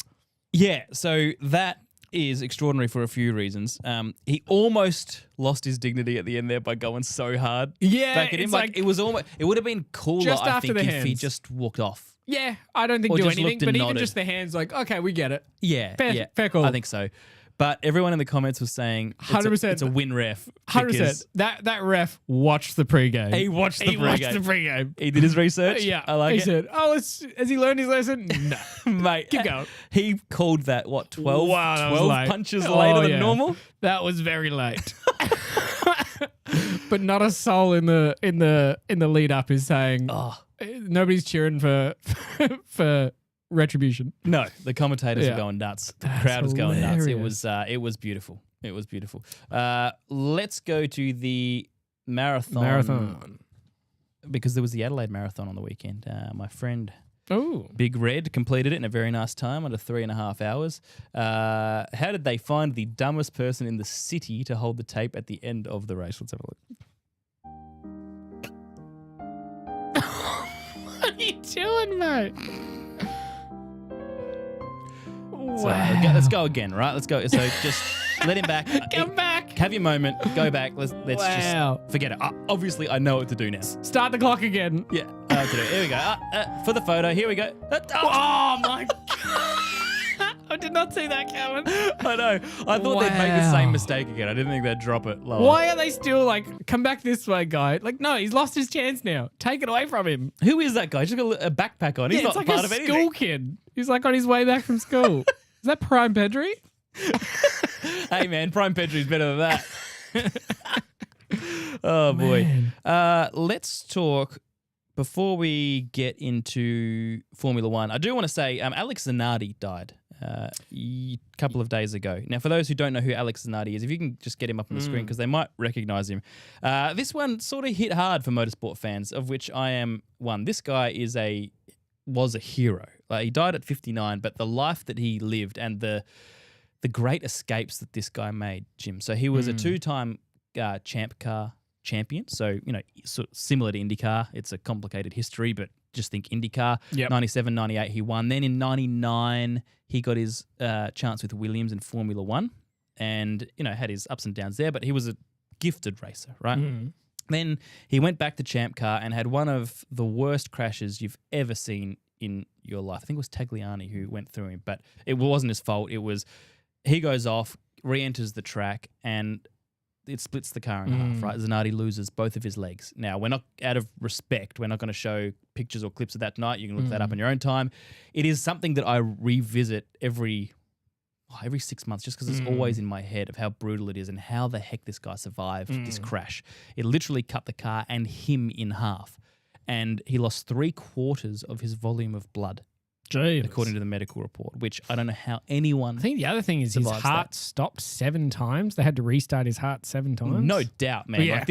S1: Yeah, so that is extraordinary for a few reasons. He almost lost his dignity at the end there by going so hard back at him.
S2: it's
S1: Like, it would have been cooler,
S2: Just
S1: I
S2: after
S1: think,
S2: the
S1: if he
S2: hands.
S1: just walked off.
S2: Yeah, I don't think
S1: Or
S2: do
S1: just
S2: anything,
S1: looked and
S2: but even
S1: nodded.
S2: just the hands, like, okay, we get it.
S1: Yeah,
S2: Fair call.
S1: I think so. But everyone in the comments was saying
S2: 100%.
S1: it's a win ref.
S2: 100%. That ref watched the pregame.
S1: He watched the pregame. He did his research.
S2: Yeah,
S1: I like
S2: he
S1: it.
S2: said, "Oh, has he learned his lesson?" No,
S1: Mate,
S2: keep going.
S1: He called that, what, 12,
S2: Wow, that was
S1: 12
S2: late.
S1: punches
S2: Oh,
S1: later than
S2: yeah.
S1: normal?
S2: That was very late. but not a soul in the lead up is saying nobody's cheering for retribution.
S1: No, the commentators are going nuts. The crowd was going nuts. It was beautiful. It was beautiful. Let's go to the marathon. Because there was the Adelaide Marathon on the weekend. My friend Big Red completed it in a very nice time, under 3.5 hours. How did they find the dumbest person in the city to hold the tape at the end of the race? Let's have a look.
S2: What are you doing, mate?
S1: So, let's go again, right? Let's go. So just let him back.
S2: Come back.
S1: Have your moment. Go back. Let's just forget it. Obviously, I know what to do now.
S2: Start the clock again.
S1: Yeah. I know what to do. Here we go. For the photo. Here we go.
S2: Oh, my God. I did not see that coming.
S1: I know. I thought they'd make the same mistake again. I didn't think they'd drop it lower.
S2: Why are they still like, come back this way, guy? Like, no, he's lost his chance now. Take it away from him.
S1: Who is that guy? He's just got a backpack on. He's not
S2: it's like
S1: part
S2: a
S1: of anything.
S2: school kid. He's like on his way back from school. Is that Prime Pedri?
S1: Hey, man, Prime Pedri's better than that. Oh, boy. Let's talk, before we get into Formula One, I do want to say Alex Zanardi died a couple of days ago. Now, for those who don't know who Alex Zanardi is, if you can just get him up on the screen because they might recognise him. This one sort of hit hard for motorsport fans, of which I am one. This guy was a hero. Like, he died at 59, but the life that he lived and the great escapes that this guy made, Jim. So he was a 2-time champ car champion. So, sort of similar to IndyCar. It's a complicated history, but just think IndyCar.
S2: Yep.
S1: 97, 98, he won. Then in 99, he got his chance with Williams in Formula One and, had his ups and downs there, but he was a gifted racer, right? Then he went back to champ car and had one of the worst crashes you've ever seen in your life. I think it was Tagliani who went through him, but it wasn't his fault. It was, he goes off, re-enters the track, and it splits the car in half, right? Zanardi loses both of his legs. Now, we're not, out of respect, we're not going to show pictures or clips of that tonight. You can look that up on your own time. It is something that I revisit every 6 months, just because it's always in my head of how brutal it is and how the heck this guy survived this crash. It literally cut the car and him in half. And he lost 3/4 of his volume of blood, according to the medical report, which I don't know how anyone.
S2: I think the other thing is his heart stopped 7 times. They had to restart his heart 7 times.
S1: No doubt, man.
S2: Yeah.
S1: Like,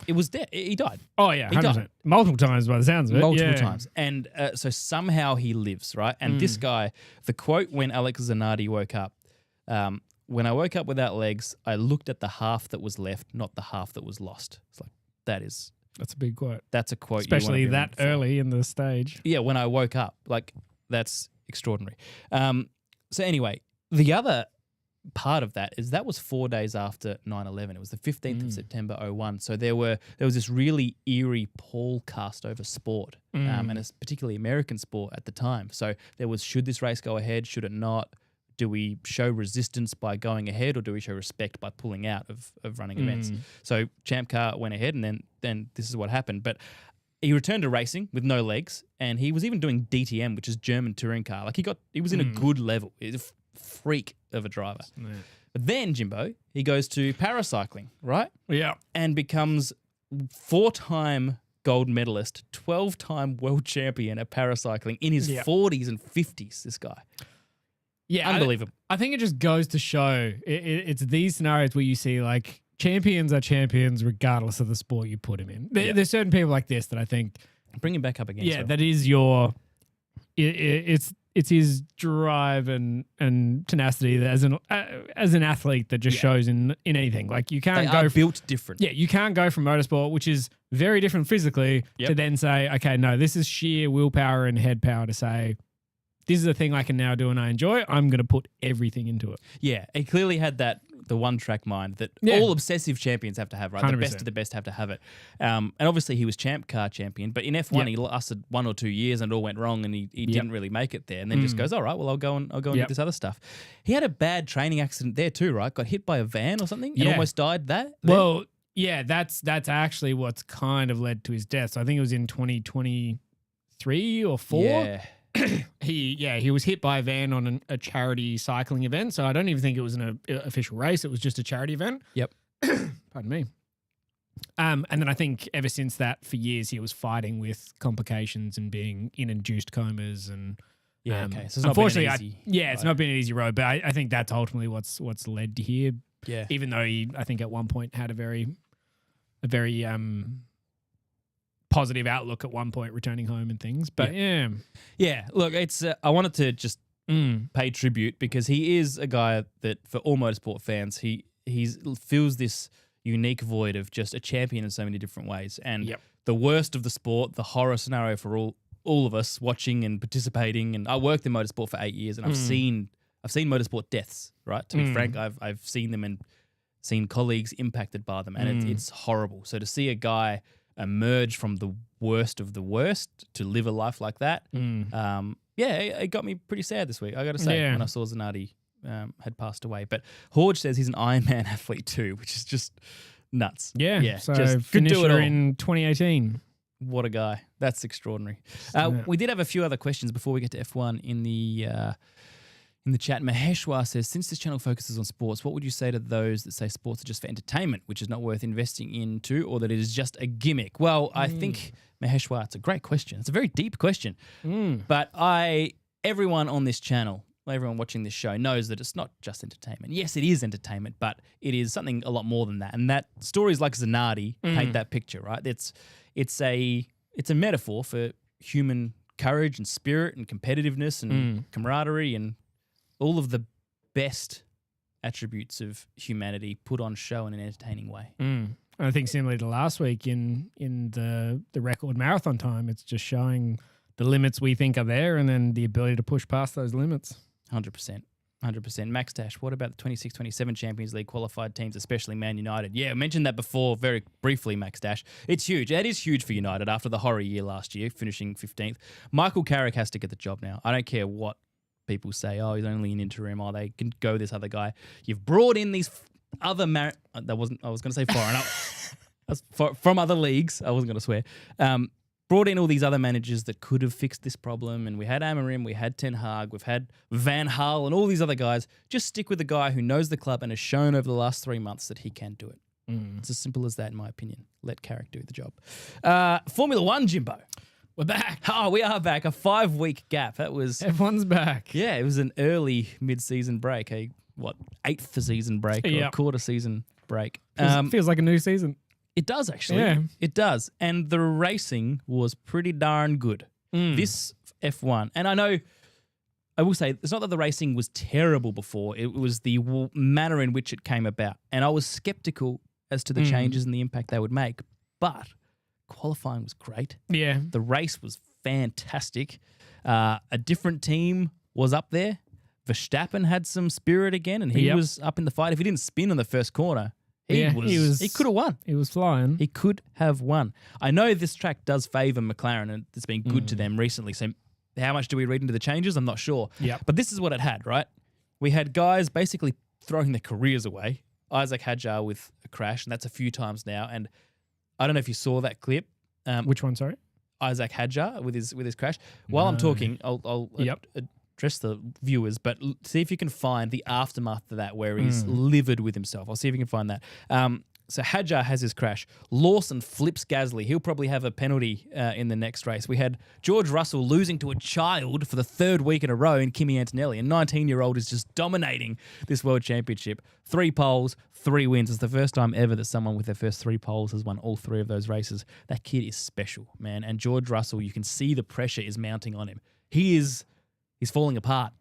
S1: it was dead. He died.
S2: Oh, yeah. 100%.
S1: He died.
S2: Multiple times by the sounds of it.
S1: Multiple times. And so somehow he lives, right? And this guy, the quote when Alex Zanardi woke up, when I woke up without legs, I looked at the half that was left, not the half that was lost. It's like, that's
S2: a big quote.
S1: That's a quote.
S2: Especially that early in the stage.
S1: Yeah, when I woke up. Like, that's extraordinary. So anyway, the other part of that was 4 days after 9/11. It was the 15th of September 01. So there was this really eerie pall cast over sport, and it's particularly American sport at the time. So there was, should this race go ahead? Should it not? Do we show resistance by going ahead, or do we show respect by pulling out of running events? So Champ Car went ahead, and then this is what happened. But he returned to racing with no legs, and he was even doing DTM, which is German touring car. Like, he was in a good level. He's a freak of a driver. Yeah. But then, Jimbo, he goes to paracycling, right?
S2: Yeah.
S1: And becomes 4-time gold medalist, 12-time world champion at paracycling in his 40s and 50s, this guy.
S2: Yeah,
S1: unbelievable.
S2: I think it just goes to show it's these scenarios where you see, like, champions are champions regardless of the sport you put him in. There's certain people like this that I think
S1: bring him back up again.
S2: Yeah, that is your. It's his drive and tenacity that as an athlete that just shows in anything. Like, you can't
S1: they are built different.
S2: Yeah, you can't go from motorsport, which is very different physically, to then say, okay, no, this is sheer willpower and head power to say, this is a thing I can now do and I enjoy. I'm going to put everything into it.
S1: Yeah, he clearly had the one-track mind that all obsessive champions have to have, right?
S2: 100%.
S1: The best of the best have to have it. And obviously he was champ car champion, but in F1 he lasted 1 or 2 years and it all went wrong and he didn't really make it there. And then just goes, all right, well, I'll go and do this other stuff. He had a bad training accident there too, right? Got hit by a van or something and almost died there.
S2: Well, yeah, that's actually what's kind of led to his death. So I think it was in 2023 or 4.
S1: Yeah.
S2: He was hit by a van on a charity cycling event. So I don't even think it was an official race. It was just a charity event.
S1: Yep.
S2: Pardon me. And then I think ever since that, for years, he was fighting with complications and being in induced comas. And
S1: Yeah, okay. So it's
S2: unfortunately,
S1: not been an easy
S2: it's not been an easy road. But I think that's ultimately what's led to here.
S1: Yeah.
S2: Even though he, I think at one point had a very positive outlook at one point returning home and things. But yeah.
S1: Look, it's I wanted to just pay tribute because he is a guy that for all motorsport fans, he fills this unique void of just a champion in so many different ways. And the worst of the sport, the horror scenario for all of us watching and participating. And I worked in motorsport for 8 years, and I've seen motorsport deaths. Right, to be frank, I've seen them and seen colleagues impacted by them, and it's horrible. So to see a guy emerge from the worst of the worst to live a life like that, it got me pretty sad this week, I got to say, when I saw Zanardi had passed away. But Horge says he's an Ironman athlete too, which is just nuts. Yeah.
S2: So
S1: just could do it
S2: finisher
S1: all.
S2: in 2018.
S1: What a guy. That's extraordinary. We did have a few other questions before we get to F1 in the chat. Maheshwar says, since this channel focuses on sports, what would you say to those that say sports are just for entertainment, which is not worth investing into, or that it is just a gimmick? Well, I think, Maheshwar, it's a great question. It's a very deep question. But everyone on this channel, everyone watching this show knows that it's not just entertainment. Yes, it is entertainment, but it is something a lot more than that. And that stories like Zanardi paint that picture, right? It's a metaphor for human courage and spirit and competitiveness and camaraderie and all of the best attributes of humanity put on show in an entertaining way.
S2: I think similarly to last week in the record marathon time, it's just showing the limits we think are there and then the ability to push past those limits.
S1: 100%. Max Dash, what about the 26-27 Champions League qualified teams, especially Man United? Yeah, I mentioned that before very briefly, Max Dash. It's huge. That is huge for United after the horror year last year, finishing 15th. Michael Carrick has to get the job now. I don't care what people say, oh, he's only an interim, or they can go this other guy. You've brought in these other I was going to say foreign. That's from other leagues. I wasn't going to swear. Brought in all these other managers that could have fixed this problem, and we had Amorim, we had Ten Hag, we've had Van Gaal, and all these other guys. Just stick with the guy who knows the club and has shown over the last 3 months that he can do it. It's as simple as that, in my opinion. Let Carrick do the job. Formula One, Jimbo.
S2: We're back.
S1: Oh, we are back. A 5-week gap. That was...
S2: Everyone's back.
S1: Yeah, it was an early mid-season break. Eighth season break or a quarter season break.
S2: Feels like a new season.
S1: It does, actually.
S2: Yeah.
S1: It does. And the racing was pretty darn good. This F1. And I will say, it's not that the racing was terrible before. It was the manner in which it came about. And I was skeptical as to the changes and the impact they would make. But qualifying was great.
S2: Yeah.
S1: The race was fantastic. A different team was up there. Verstappen had some spirit again, and he was up in the fight. If he didn't spin on the first corner, he could have won.
S2: He was flying.
S1: He could have won. I know this track does favour McLaren, and it's been good to them recently. So how much do we read into the changes? I'm not sure. But this is what it had, right? We had guys basically throwing their careers away. Isaac Hadjar with a crash, and that's a few times now. And I don't know if you saw that clip.
S2: Which one, sorry?
S1: Isaac Hadjar with his crash. While I'm talking, I'll address the viewers, but see if you can find the aftermath of that where he's livid with himself. I'll see if you can find that. So Hadjar has his crash. Lawson flips Gasly. He'll probably have a penalty in the next race. We had George Russell losing to a child for the 3rd week in a row in Kimi Antonelli. A 19-year-old is just dominating this World Championship. 3 poles, 3 wins. It's the first time ever that someone with their first 3 poles has won all 3 of those races. That kid is special, man. And George Russell, you can see the pressure is mounting on him. He's falling apart.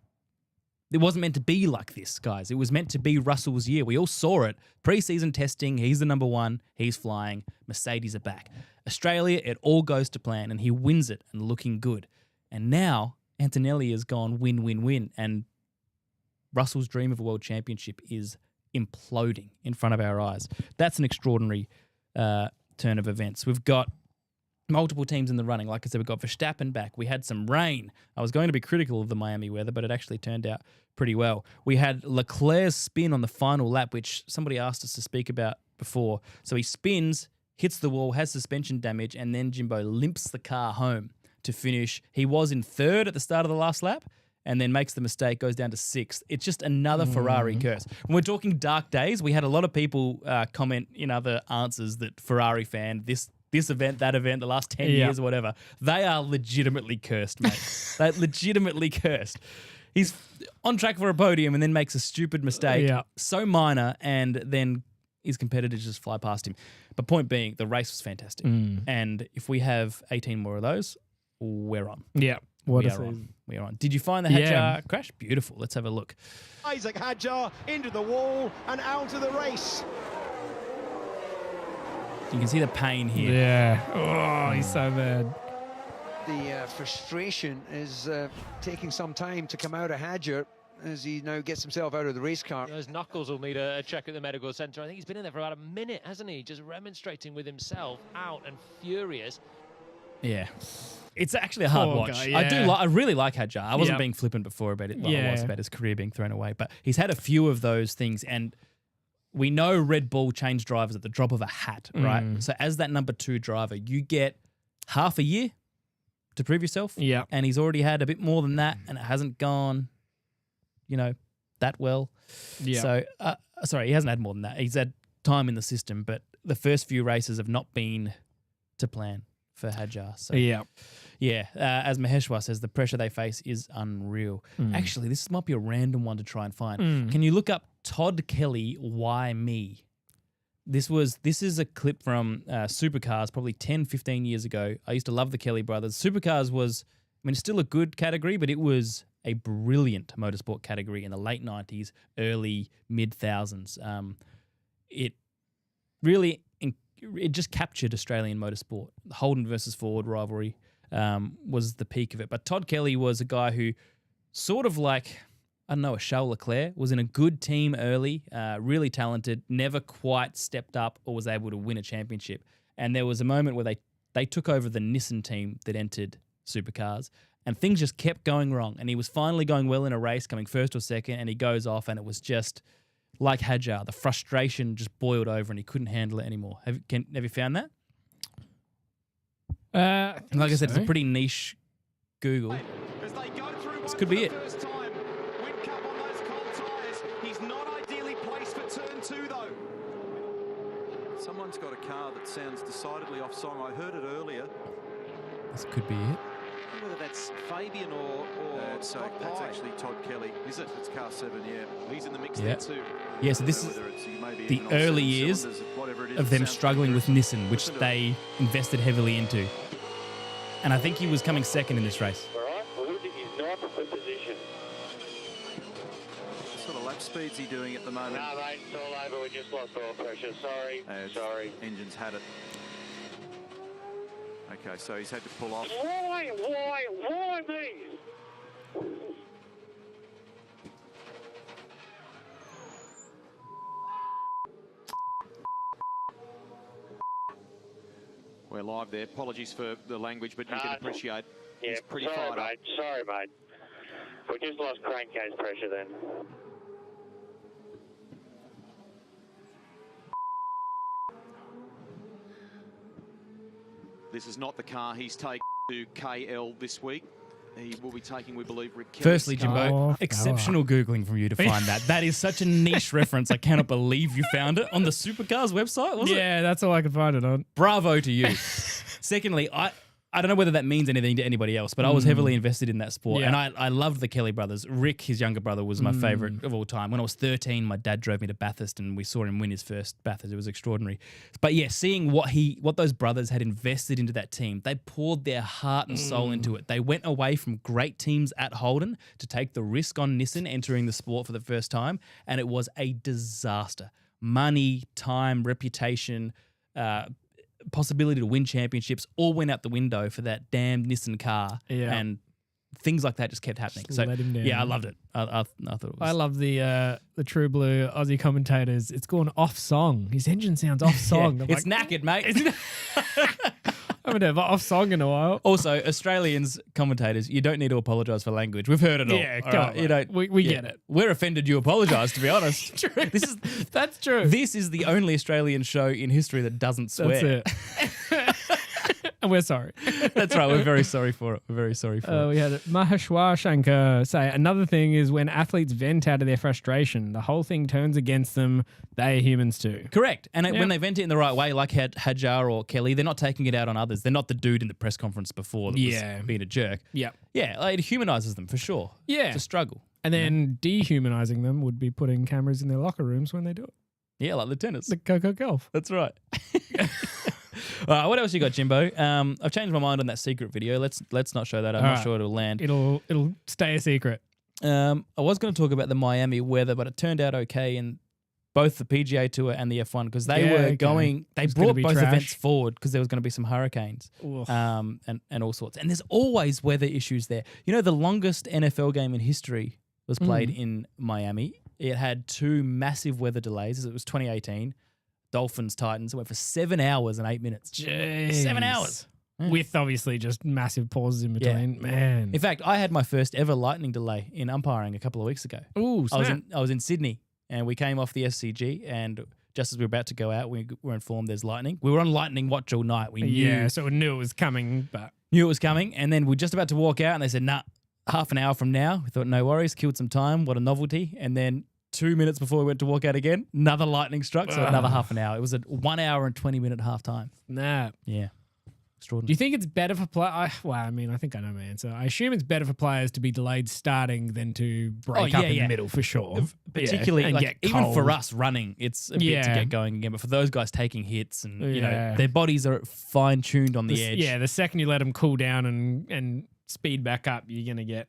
S1: It wasn't meant to be like this, guys. It was meant to be Russell's year. We all saw it. Pre-season testing, he's the number 1. He's flying. Mercedes are back. Australia, it all goes to plan, and he wins it and looking good. And now Antonelli has gone win, win, win. And Russell's dream of a world championship is imploding in front of our eyes. That's an extraordinary turn of events. We've got multiple teams in the running. Like I said, we've got Verstappen back. We had some rain. I was going to be critical of the Miami weather, but it actually turned out pretty well. We had Leclerc's spin on the final lap, which somebody asked us to speak about before. So he spins, hits the wall, has suspension damage, and then Jimbo limps the car home to finish. He was in 3rd at the start of the last lap, and then makes the mistake, goes down to 6th. It's just another Ferrari curse. When we're talking dark days, we had a lot of people comment in other answers that Ferrari fan, this event, that event, the last 10 years or whatever, they are legitimately cursed, mate. They're legitimately cursed. He's on track for a podium and then makes a stupid mistake, so minor, and then his competitors just fly past him. But point being, the race was fantastic. And if we have 18 more of those, we're on.
S2: Yeah.
S1: We are on. Did you find the Hadjar crash? Beautiful. Let's have a look.
S3: Isaac Hadjar into the wall and out of the race.
S1: You can see the pain here.
S2: Yeah. Oh, he's so bad.
S4: The frustration is taking some time to come out of Hadjar as he now gets himself out of the race car.
S5: Those knuckles will need a check at the medical centre. I think he's been in there for about a minute, hasn't he? Just remonstrating with himself, out and furious.
S1: Yeah. It's actually a hard watch.
S2: Guy,
S1: I really like Hadjar. I wasn't being flippant before about it. Well, I was about his career being thrown away, but he's had a few of those things, and we know Red Bull change drivers at the drop of a hat, right? So as that number 2 driver, you get half a year to prove yourself.
S2: Yeah.
S1: And he's already had a bit more than that, and it hasn't gone, that well.
S2: Yeah.
S1: So, sorry, he hasn't had more than that. He's had time in the system, but the first few races have not been to plan for Hadjar. So as Maheshwar says, the pressure they face is unreal. Actually, this might be a random one to try and find. Can you look up Todd Kelly, Why Me? This is a clip from Supercars probably 10, 15 years ago. I used to love the Kelly brothers. Supercars was, it's still a good category, but it was a brilliant motorsport category in the late 90s, early mid-thousands. It really it just captured Australian motorsport. The Holden versus Ford rivalry was the peak of it. But Todd Kelly was a guy who sort of like, I don't know, a Charles Leclerc, was in a good team early, really talented, never quite stepped up or was able to win a championship. And there was a moment where they took over the Nissan team that entered Supercars, and things just kept going wrong. And he was finally going well in a race, coming first or second, and he goes off, and it was just like Hadjar. The frustration just boiled over, and he couldn't handle it anymore. Have you found that? Like I said, it's a pretty niche Google. This could be it.
S3: He's not ideally placed for turn 2, though.
S6: Someone's got a car that sounds decidedly off song. I heard it earlier.
S1: This could be it.
S5: Whether that's Fabian or
S6: That's actually Todd Kelly. Is it? It's car 7, yeah. He's in the mix there too.
S1: Yeah, so this is the early years of them struggling with Nissan, which they invested heavily into. And I think he was coming second in this race.
S7: All right, well, he's not in position.
S6: What sort of lap speed's he doing at the moment?
S7: No, mate, it's all over. We just lost oil pressure. Sorry.
S6: Engine's had it. Okay, so he's had to pull off.
S7: Why me?
S8: We're live there. Apologies for the language, but you can appreciate he's pretty fired up.
S7: Sorry, mate. We just lost crankcase pressure then.
S8: This is not the car he's taken to KL this week. He will be taking, we believe, Rick Kelly's
S1: Firstly,
S8: car.
S1: Jimbo, exceptional Googling from you to find that. That is such a niche reference. I cannot believe you found it on the Supercars website, was it?
S2: Yeah, that's all I could find it on.
S1: Bravo to you. Secondly, I don't know whether that means anything to anybody else, but I was heavily invested in that sport.
S2: Yeah.
S1: And I loved the Kelly brothers. Rick, his younger brother, was my favourite of all time. When I was 13, my dad drove me to Bathurst and we saw him win his first Bathurst. It was extraordinary. But yeah, seeing what those brothers had invested into that team, they poured their heart and soul into it. They went away from great teams at Holden to take the risk on Nissan entering the sport for the first time, and it was a disaster. Money, time, reputation, possibility to win championships all went out the window for that damn Nissan car, and things like that just kept happening.
S2: Just
S1: So
S2: let him down.
S1: yeah, I loved it. I thought it was.
S2: I love the True Blue Aussie commentators. It's gone off song. His engine sounds off song.
S1: Yeah, it's knackered, mate.
S2: I haven't heard off song in a while.
S1: Also, Australians commentators, you don't need to apologise for language. We've heard it all.
S2: Yeah,
S1: all
S2: go
S1: right?
S2: on,
S1: You don't.
S2: we get it.
S1: We're offended. You apologise. To be honest,
S2: True.
S1: That's true. This is the only Australian show in history that doesn't swear.
S2: That's it. And we're sorry.
S1: That's right. We're very sorry for it. We're very sorry for it.
S2: We had Maheshwar Shankar say, another thing is when athletes vent out of their frustration, the whole thing turns against them. They are humans too.
S1: Correct. And when they vent it in the right way, like Hajar or Kelly, they're not taking it out on others. They're not the dude in the press conference before that was being a jerk.
S2: Yeah.
S1: Yeah, like, it humanizes them for sure.
S2: Yeah.
S1: It's a struggle.
S2: And then dehumanizing them would be putting cameras in their locker rooms when they do it.
S1: Yeah, like the tennis.
S2: The Coco Golf.
S1: That's right. All right, what else you got, Jimbo? I've changed my mind on that secret video. Let's not show that. I'm not sure it'll land.
S2: It'll stay a secret.
S1: I was going to talk about the Miami weather, but it turned out okay in both the PGA Tour and the F1 because they were going. They brought both events forward because there was going to be some hurricanes, and all sorts. And there's always weather issues there. You know, the longest NFL game in history was played in Miami. It had 2 massive weather delays. It was 2018. Dolphins, Titans. It went for 7 hours and 8 minutes.
S2: Jeez.
S1: 7 hours.
S2: With obviously just massive pauses in between.
S1: Yeah.
S2: Man.
S1: In fact, I had my first ever lightning delay in umpiring a couple of weeks ago.
S2: Ooh,
S1: I was in Sydney and we came off the SCG and just as we were about to go out, we were informed there's lightning. We were on lightning watch all night. We knew.
S2: So we knew it was coming, but...
S1: Knew it was coming. And then we're just about to walk out and they said, nah, half an hour from now. We thought, no worries, killed some time. What a novelty. And then 2 minutes before we went to walk out again, another lightning struck, so another half an hour. It was a 1 hour and 20 minute half time.
S2: Nah.
S1: Yeah. Extraordinary.
S2: Do you think it's better for players? Well, I mean, I think I know my answer. I assume it's better for players to be delayed starting than to break up in the middle, for sure.
S1: Particularly,
S2: and
S1: like,
S2: get
S1: even
S2: cold.
S1: for us running, it's a bit to get going again. But for those guys taking hits and, you know, their bodies are fine-tuned on the edge.
S2: Yeah, the second you let them cool down and speed back up, you're gonna get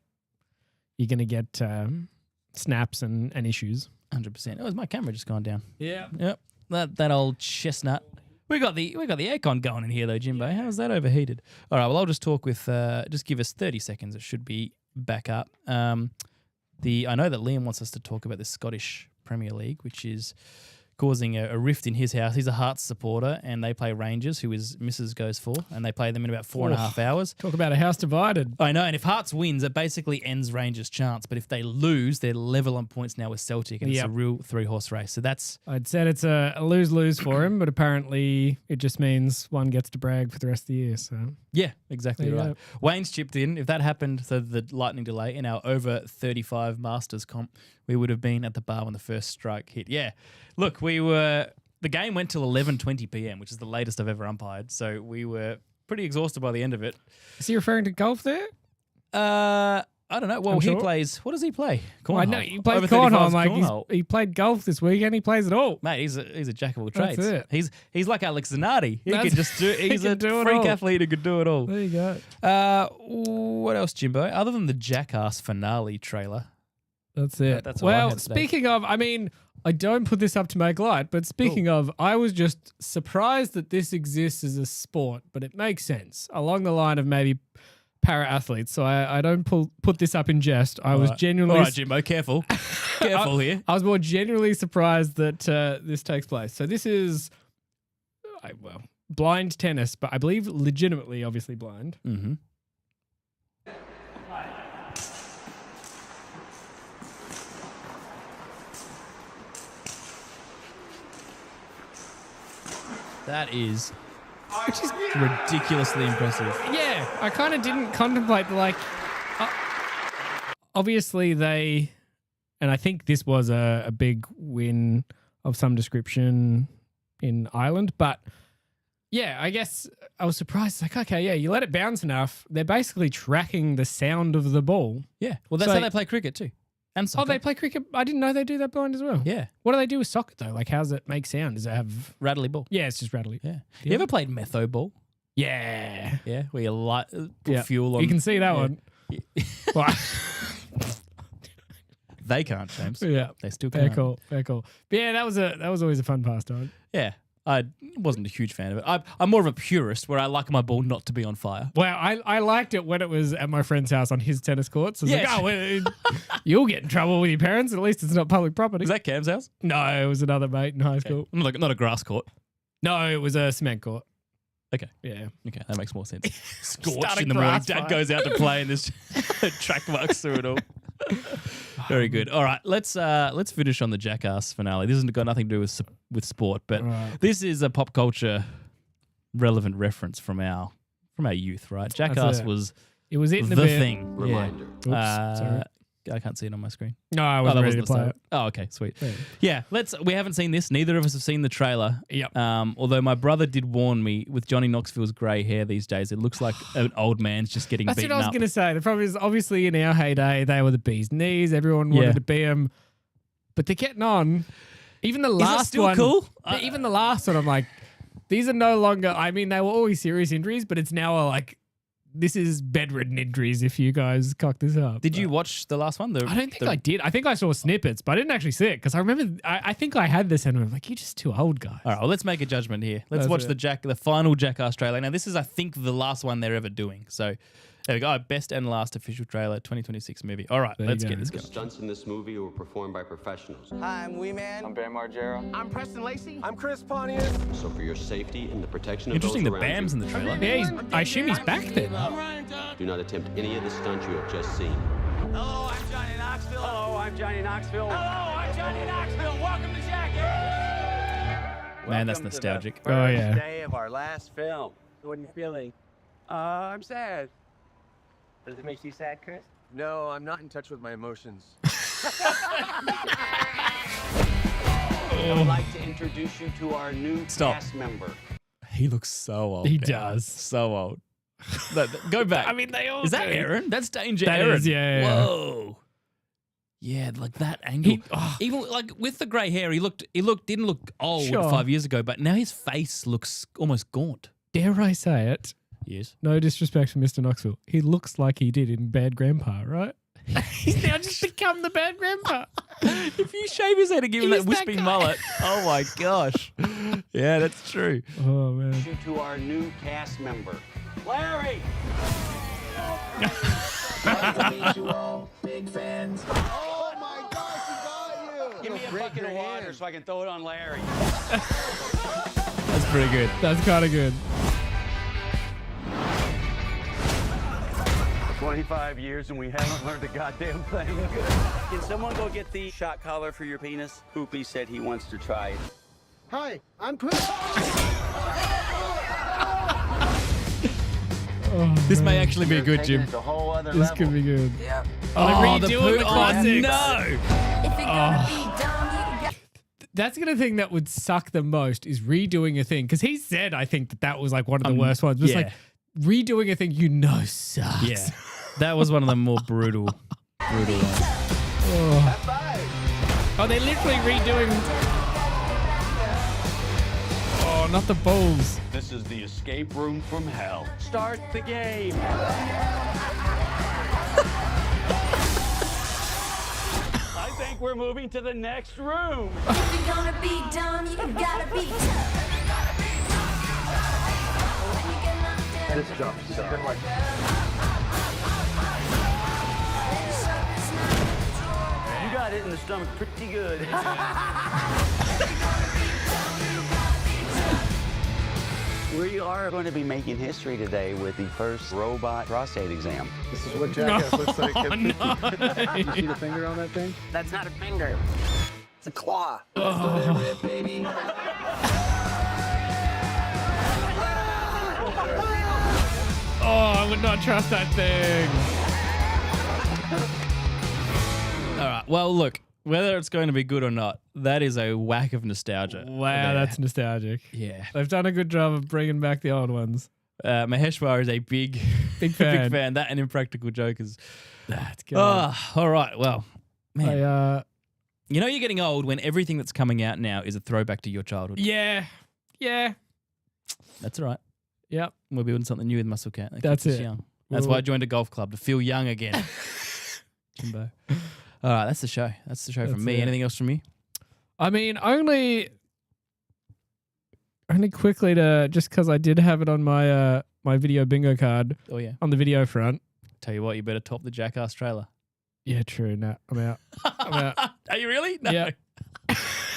S2: snaps and issues.
S1: 100%. Oh, has my camera just gone down?
S2: Yeah.
S1: Yep. That old chestnut. We got the aircon going in here though, Jimbo. How's that overheated? All right. Well, I'll just talk with. Just give us 30 seconds. It should be back up. I know that Liam wants us to talk about the Scottish Premier League, which is causing a rift in his house. He's a Hearts supporter, and they play Rangers, who his missus goes for, and they play them in about 4.5 hours.
S2: Talk about a house divided.
S1: I know, and if Hearts wins, it basically ends Rangers' chance. But if they lose, they're level on points now with Celtic, and it's a real 3-horse race. So that's...
S2: I'd said it's a lose-lose for him, but apparently it just means one gets to brag for the rest of the year. So
S1: yeah, exactly
S2: There you
S1: right. Wayne's chipped in. If that happened, so the lightning delay in our over 35 Masters comp, we would have been at the bar when the first strike hit. Yeah. Look, the game went till 11:20 p.m., which is the latest I've ever umpired. So we were pretty exhausted by the end of it.
S2: Is he referring to golf there?
S1: I don't know. Well, he plays. What does he play? Cornhole.
S2: I know he plays cornhole. Like he played golf this weekend. He plays it all,
S1: mate. He's a jack of all trades.
S2: That's it.
S1: He's like Alex Zanardi. He could just do. He's a freak athlete who could do it all.
S2: There you go.
S1: What else, Jimbo? Other than the Jackass finale trailer.
S2: That's it.
S1: That's all I
S2: well,
S1: had today.
S2: speaking of, I mean, I don't put this up to make light, but speaking of, I was just surprised that this exists as a sport, but it makes sense along the line of maybe para-athletes. So I don't put this up in jest. I was genuinely...
S1: All right, Jimbo, careful. Careful here.
S2: I was more genuinely surprised that this takes place. So this is, blind tennis, but I believe legitimately, obviously blind.
S1: Mm-hmm. That is ridiculously impressive.
S2: Yeah, I kind of didn't contemplate, obviously they, and I think this was a big win of some description in Ireland, but yeah, I guess I was surprised. Like, okay, yeah, you let it bounce enough, they're basically tracking the sound of the ball.
S1: Yeah, well, that's how they play cricket too. And soccer.
S2: Oh, they play cricket? I didn't know they do that blind as well.
S1: Yeah.
S2: What do they do with soccer, though? Like, how does it make sound? Does it have...
S1: Rattly ball.
S2: Yeah, it's just rattly.
S1: Yeah. You ever played Metho ball?
S2: Yeah.
S1: Yeah, where you light fuel on...
S2: You can see that one. Well,
S1: they can't, James.
S2: Yeah.
S1: They still can't.
S2: Very cool. But yeah, that was always a fun pastime.
S1: Yeah. I wasn't a huge fan of it. I'm more of a purist where I like my ball not to be on fire.
S2: Well, I liked it when it was at my friend's house on his tennis courts. So like, you'll get in trouble with your parents. At least it's not public property.
S1: Was that Cam's house?
S2: No, it was another mate in high school.
S1: Not a grass court.
S2: No, it was a cement court.
S1: Okay.
S2: Yeah.
S1: Okay, that makes more sense. Scorched in the morning. Dad goes out to play and this track marks through it all. Very good. All right, let's finish on the Jackass finale. This has got nothing to do with sport, but this is a pop culture relevant reference from our from our youth, right? Jackass
S2: it.
S1: was
S2: It was it in
S1: the
S2: a bit.
S1: thing.
S9: Reminder.
S1: Yeah.
S2: Oops, sorry.
S1: I can't see it on my screen.
S2: No, I wasn't ready to play it.
S1: Oh, okay, sweet.
S2: Yeah.
S1: Yeah, we haven't seen this. Neither of us have seen the trailer.
S2: Yep.
S1: Although my brother did warn me with Johnny Knoxville's grey hair these days, it looks like an old man's just getting
S2: That's
S1: beaten
S2: what I was
S1: up.
S2: going to say. The problem is, obviously, in our heyday, they were the bee's knees. Everyone wanted to be them. But they're getting on. Even the last
S1: still
S2: one.
S1: cool?
S2: Even the last one, I'm like, these are no longer, I mean, they were always serious injuries, but it's now like, this is bedridden injuries if you guys cock this up.
S1: Did you watch the last one?
S2: I don't think I did. I think I saw snippets, but I didn't actually see it because I remember, I think I had this and I'm like, you're just too old, guys.
S1: All right, well, let's make a judgment here. Let's watch the final Jackass trailer. Now, this is, I think, the last one they're ever doing. So, there we go. Best and last official trailer, 2026 movie. All right, let's get this
S9: The
S1: going.
S9: stunts in this movie were performed by professionals.
S10: Hi, I'm Weeman.
S11: I'm Bam Margera.
S10: I'm Preston Lacey.
S11: I'm Chris Pontius.
S9: So for your safety and the protection of
S1: Interesting,
S9: those
S1: the
S9: around
S1: Bam's
S9: you,
S1: in the trailer.
S2: Yeah, I assume he's back then.
S9: do not attempt any of the stunts you have just seen.
S10: Hello, I'm Johnny Knoxville.
S11: Hello, I'm Johnny Knoxville.
S10: Hello, I'm Johnny Knoxville. Welcome to Jackass.
S1: Man, that's nostalgic.
S2: Oh, yeah.
S11: Day of our last film. What are you feeling? I'm sad.
S10: Does it make you sad, Chris?
S11: No, I'm not in touch with my emotions.
S10: I would like to introduce you to our new cast member.
S1: He looks so old.
S2: He
S1: man.
S2: does.
S1: So old. Go back.
S2: I mean, they all
S1: Is that
S2: do.
S1: Aaron? That's Danger
S2: That
S1: Aaron.
S2: is, yeah.
S1: Whoa. Yeah, like that angle. Even like with the grey hair, he didn't look old
S2: Sure.
S1: 5 years ago, but now his face looks almost gaunt.
S2: Dare I say it?
S1: Yes.
S2: No disrespect to Mr. Knoxville. He looks like he did in Bad Grandpa, right? He's now just become the bad grandpa.
S1: If you shave his head and give him that wispy mullet, oh my gosh. Yeah, that's true.
S2: Oh, man.
S10: You to our new cast member, Larry.
S11: you all, big fans. Oh my gosh, you got you!
S10: Give me a bucket of water so I can throw it on Larry.
S1: That's pretty good.
S2: That's kind of good.
S11: 25 years and we haven't learned a goddamn thing.
S10: Can someone go get the shot collar for your penis? Poopy said he wants to try it.
S11: Hi, I'm Chris.
S1: This may actually be good, Jim.
S11: It's a whole other
S2: This
S11: level.
S2: could be good.
S10: Yeah.
S2: Oh, they're redoing the classics.
S1: No.
S2: That's the thing that would suck the most is redoing a thing. Because he said, I think that was like one of the worst ones. But it's like redoing a thing you know sucks.
S1: Yeah. That was one of the more brutal ones.
S2: Oh, they're literally redoing. Oh, not the balls.
S11: This is the escape room from hell.
S10: Start the game.
S11: I think we're moving to the next room.
S12: If you're gonna be dumb, you gotta be tough.
S11: This jump is good one.
S10: You got it in the stomach pretty good. We are going to be making history today with the first robot prostate exam.
S11: This is what Jackass looks like.
S2: Oh, no.
S11: You see the finger on that thing?
S10: That's not a finger. It's a claw.
S2: Oh, I would not trust that thing.
S1: All right. Well, look, whether it's going to be good or not, that is a whack of nostalgia.
S2: Wow, that's nostalgic.
S1: Yeah.
S2: They've done a good job of bringing back the old ones.
S1: Maheshwar is a big
S2: fan.
S1: big fan. That and Impractical Jokers.
S2: That's good.
S1: Oh, all right. Well, man.
S2: I,
S1: you know you're getting old when everything that's coming out now is a throwback to your childhood.
S2: yeah.
S1: That's all right.
S2: Yep.
S1: We're building something new with Muscle Cat. That
S2: That's
S1: keeps us
S2: it.
S1: Young. That's why I joined a golf club, to feel young again. Jimbo. All right, that's the show. That's the show from me.
S2: it.
S1: Anything else from you?
S2: I mean, only quickly to just because I did have it on my my video bingo card
S1: Oh, yeah.
S2: on the video front.
S1: Tell you what, you better top the Jackass trailer.
S2: Yeah, true. No, I'm out. I'm out.
S1: Are you really? No.
S2: Yeah.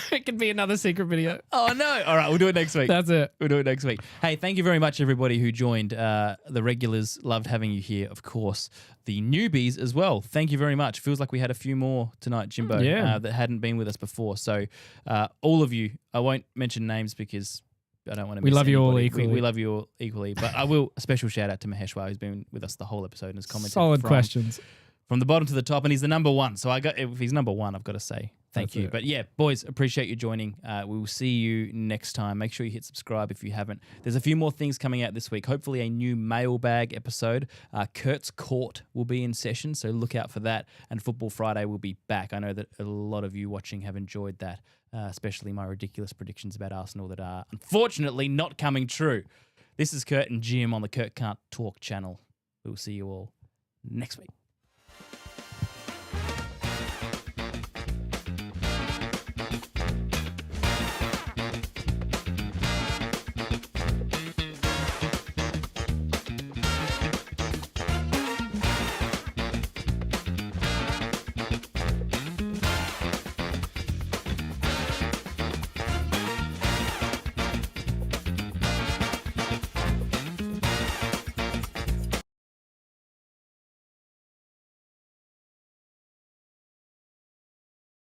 S2: It could be another secret video.
S1: Oh, no. All right, we'll do it next week.
S2: That's it.
S1: We'll do it next week. Hey, thank you very much, everybody who joined. The regulars loved having you here, of course. The newbies as well. Thank you very much. Feels like we had a few more tonight, Jimbo,
S2: Yeah.
S1: that hadn't been with us before. So all of you, I won't mention names because I don't want to.
S2: We love you all
S1: anybody.
S2: equally.
S1: We love you all equally. But I will a special shout out to Maheshwar, who's been with us the whole episode and has commented.
S2: Solid questions
S1: from the bottom to the top, and he's the number one. So if he's number one, I've got to say thank you. But yeah, boys, appreciate you joining. We will see you next time. Make sure you hit subscribe if you haven't. There's a few more things coming out this week. Hopefully a new mailbag episode. Curt's Court will be in session, so look out for that. And Football Friday will be back. I know that a lot of you watching have enjoyed that, especially my ridiculous predictions about Arsenal that are unfortunately not coming true. This is Curt and Jim on the Curt Can't Talk channel. We will see you all next week.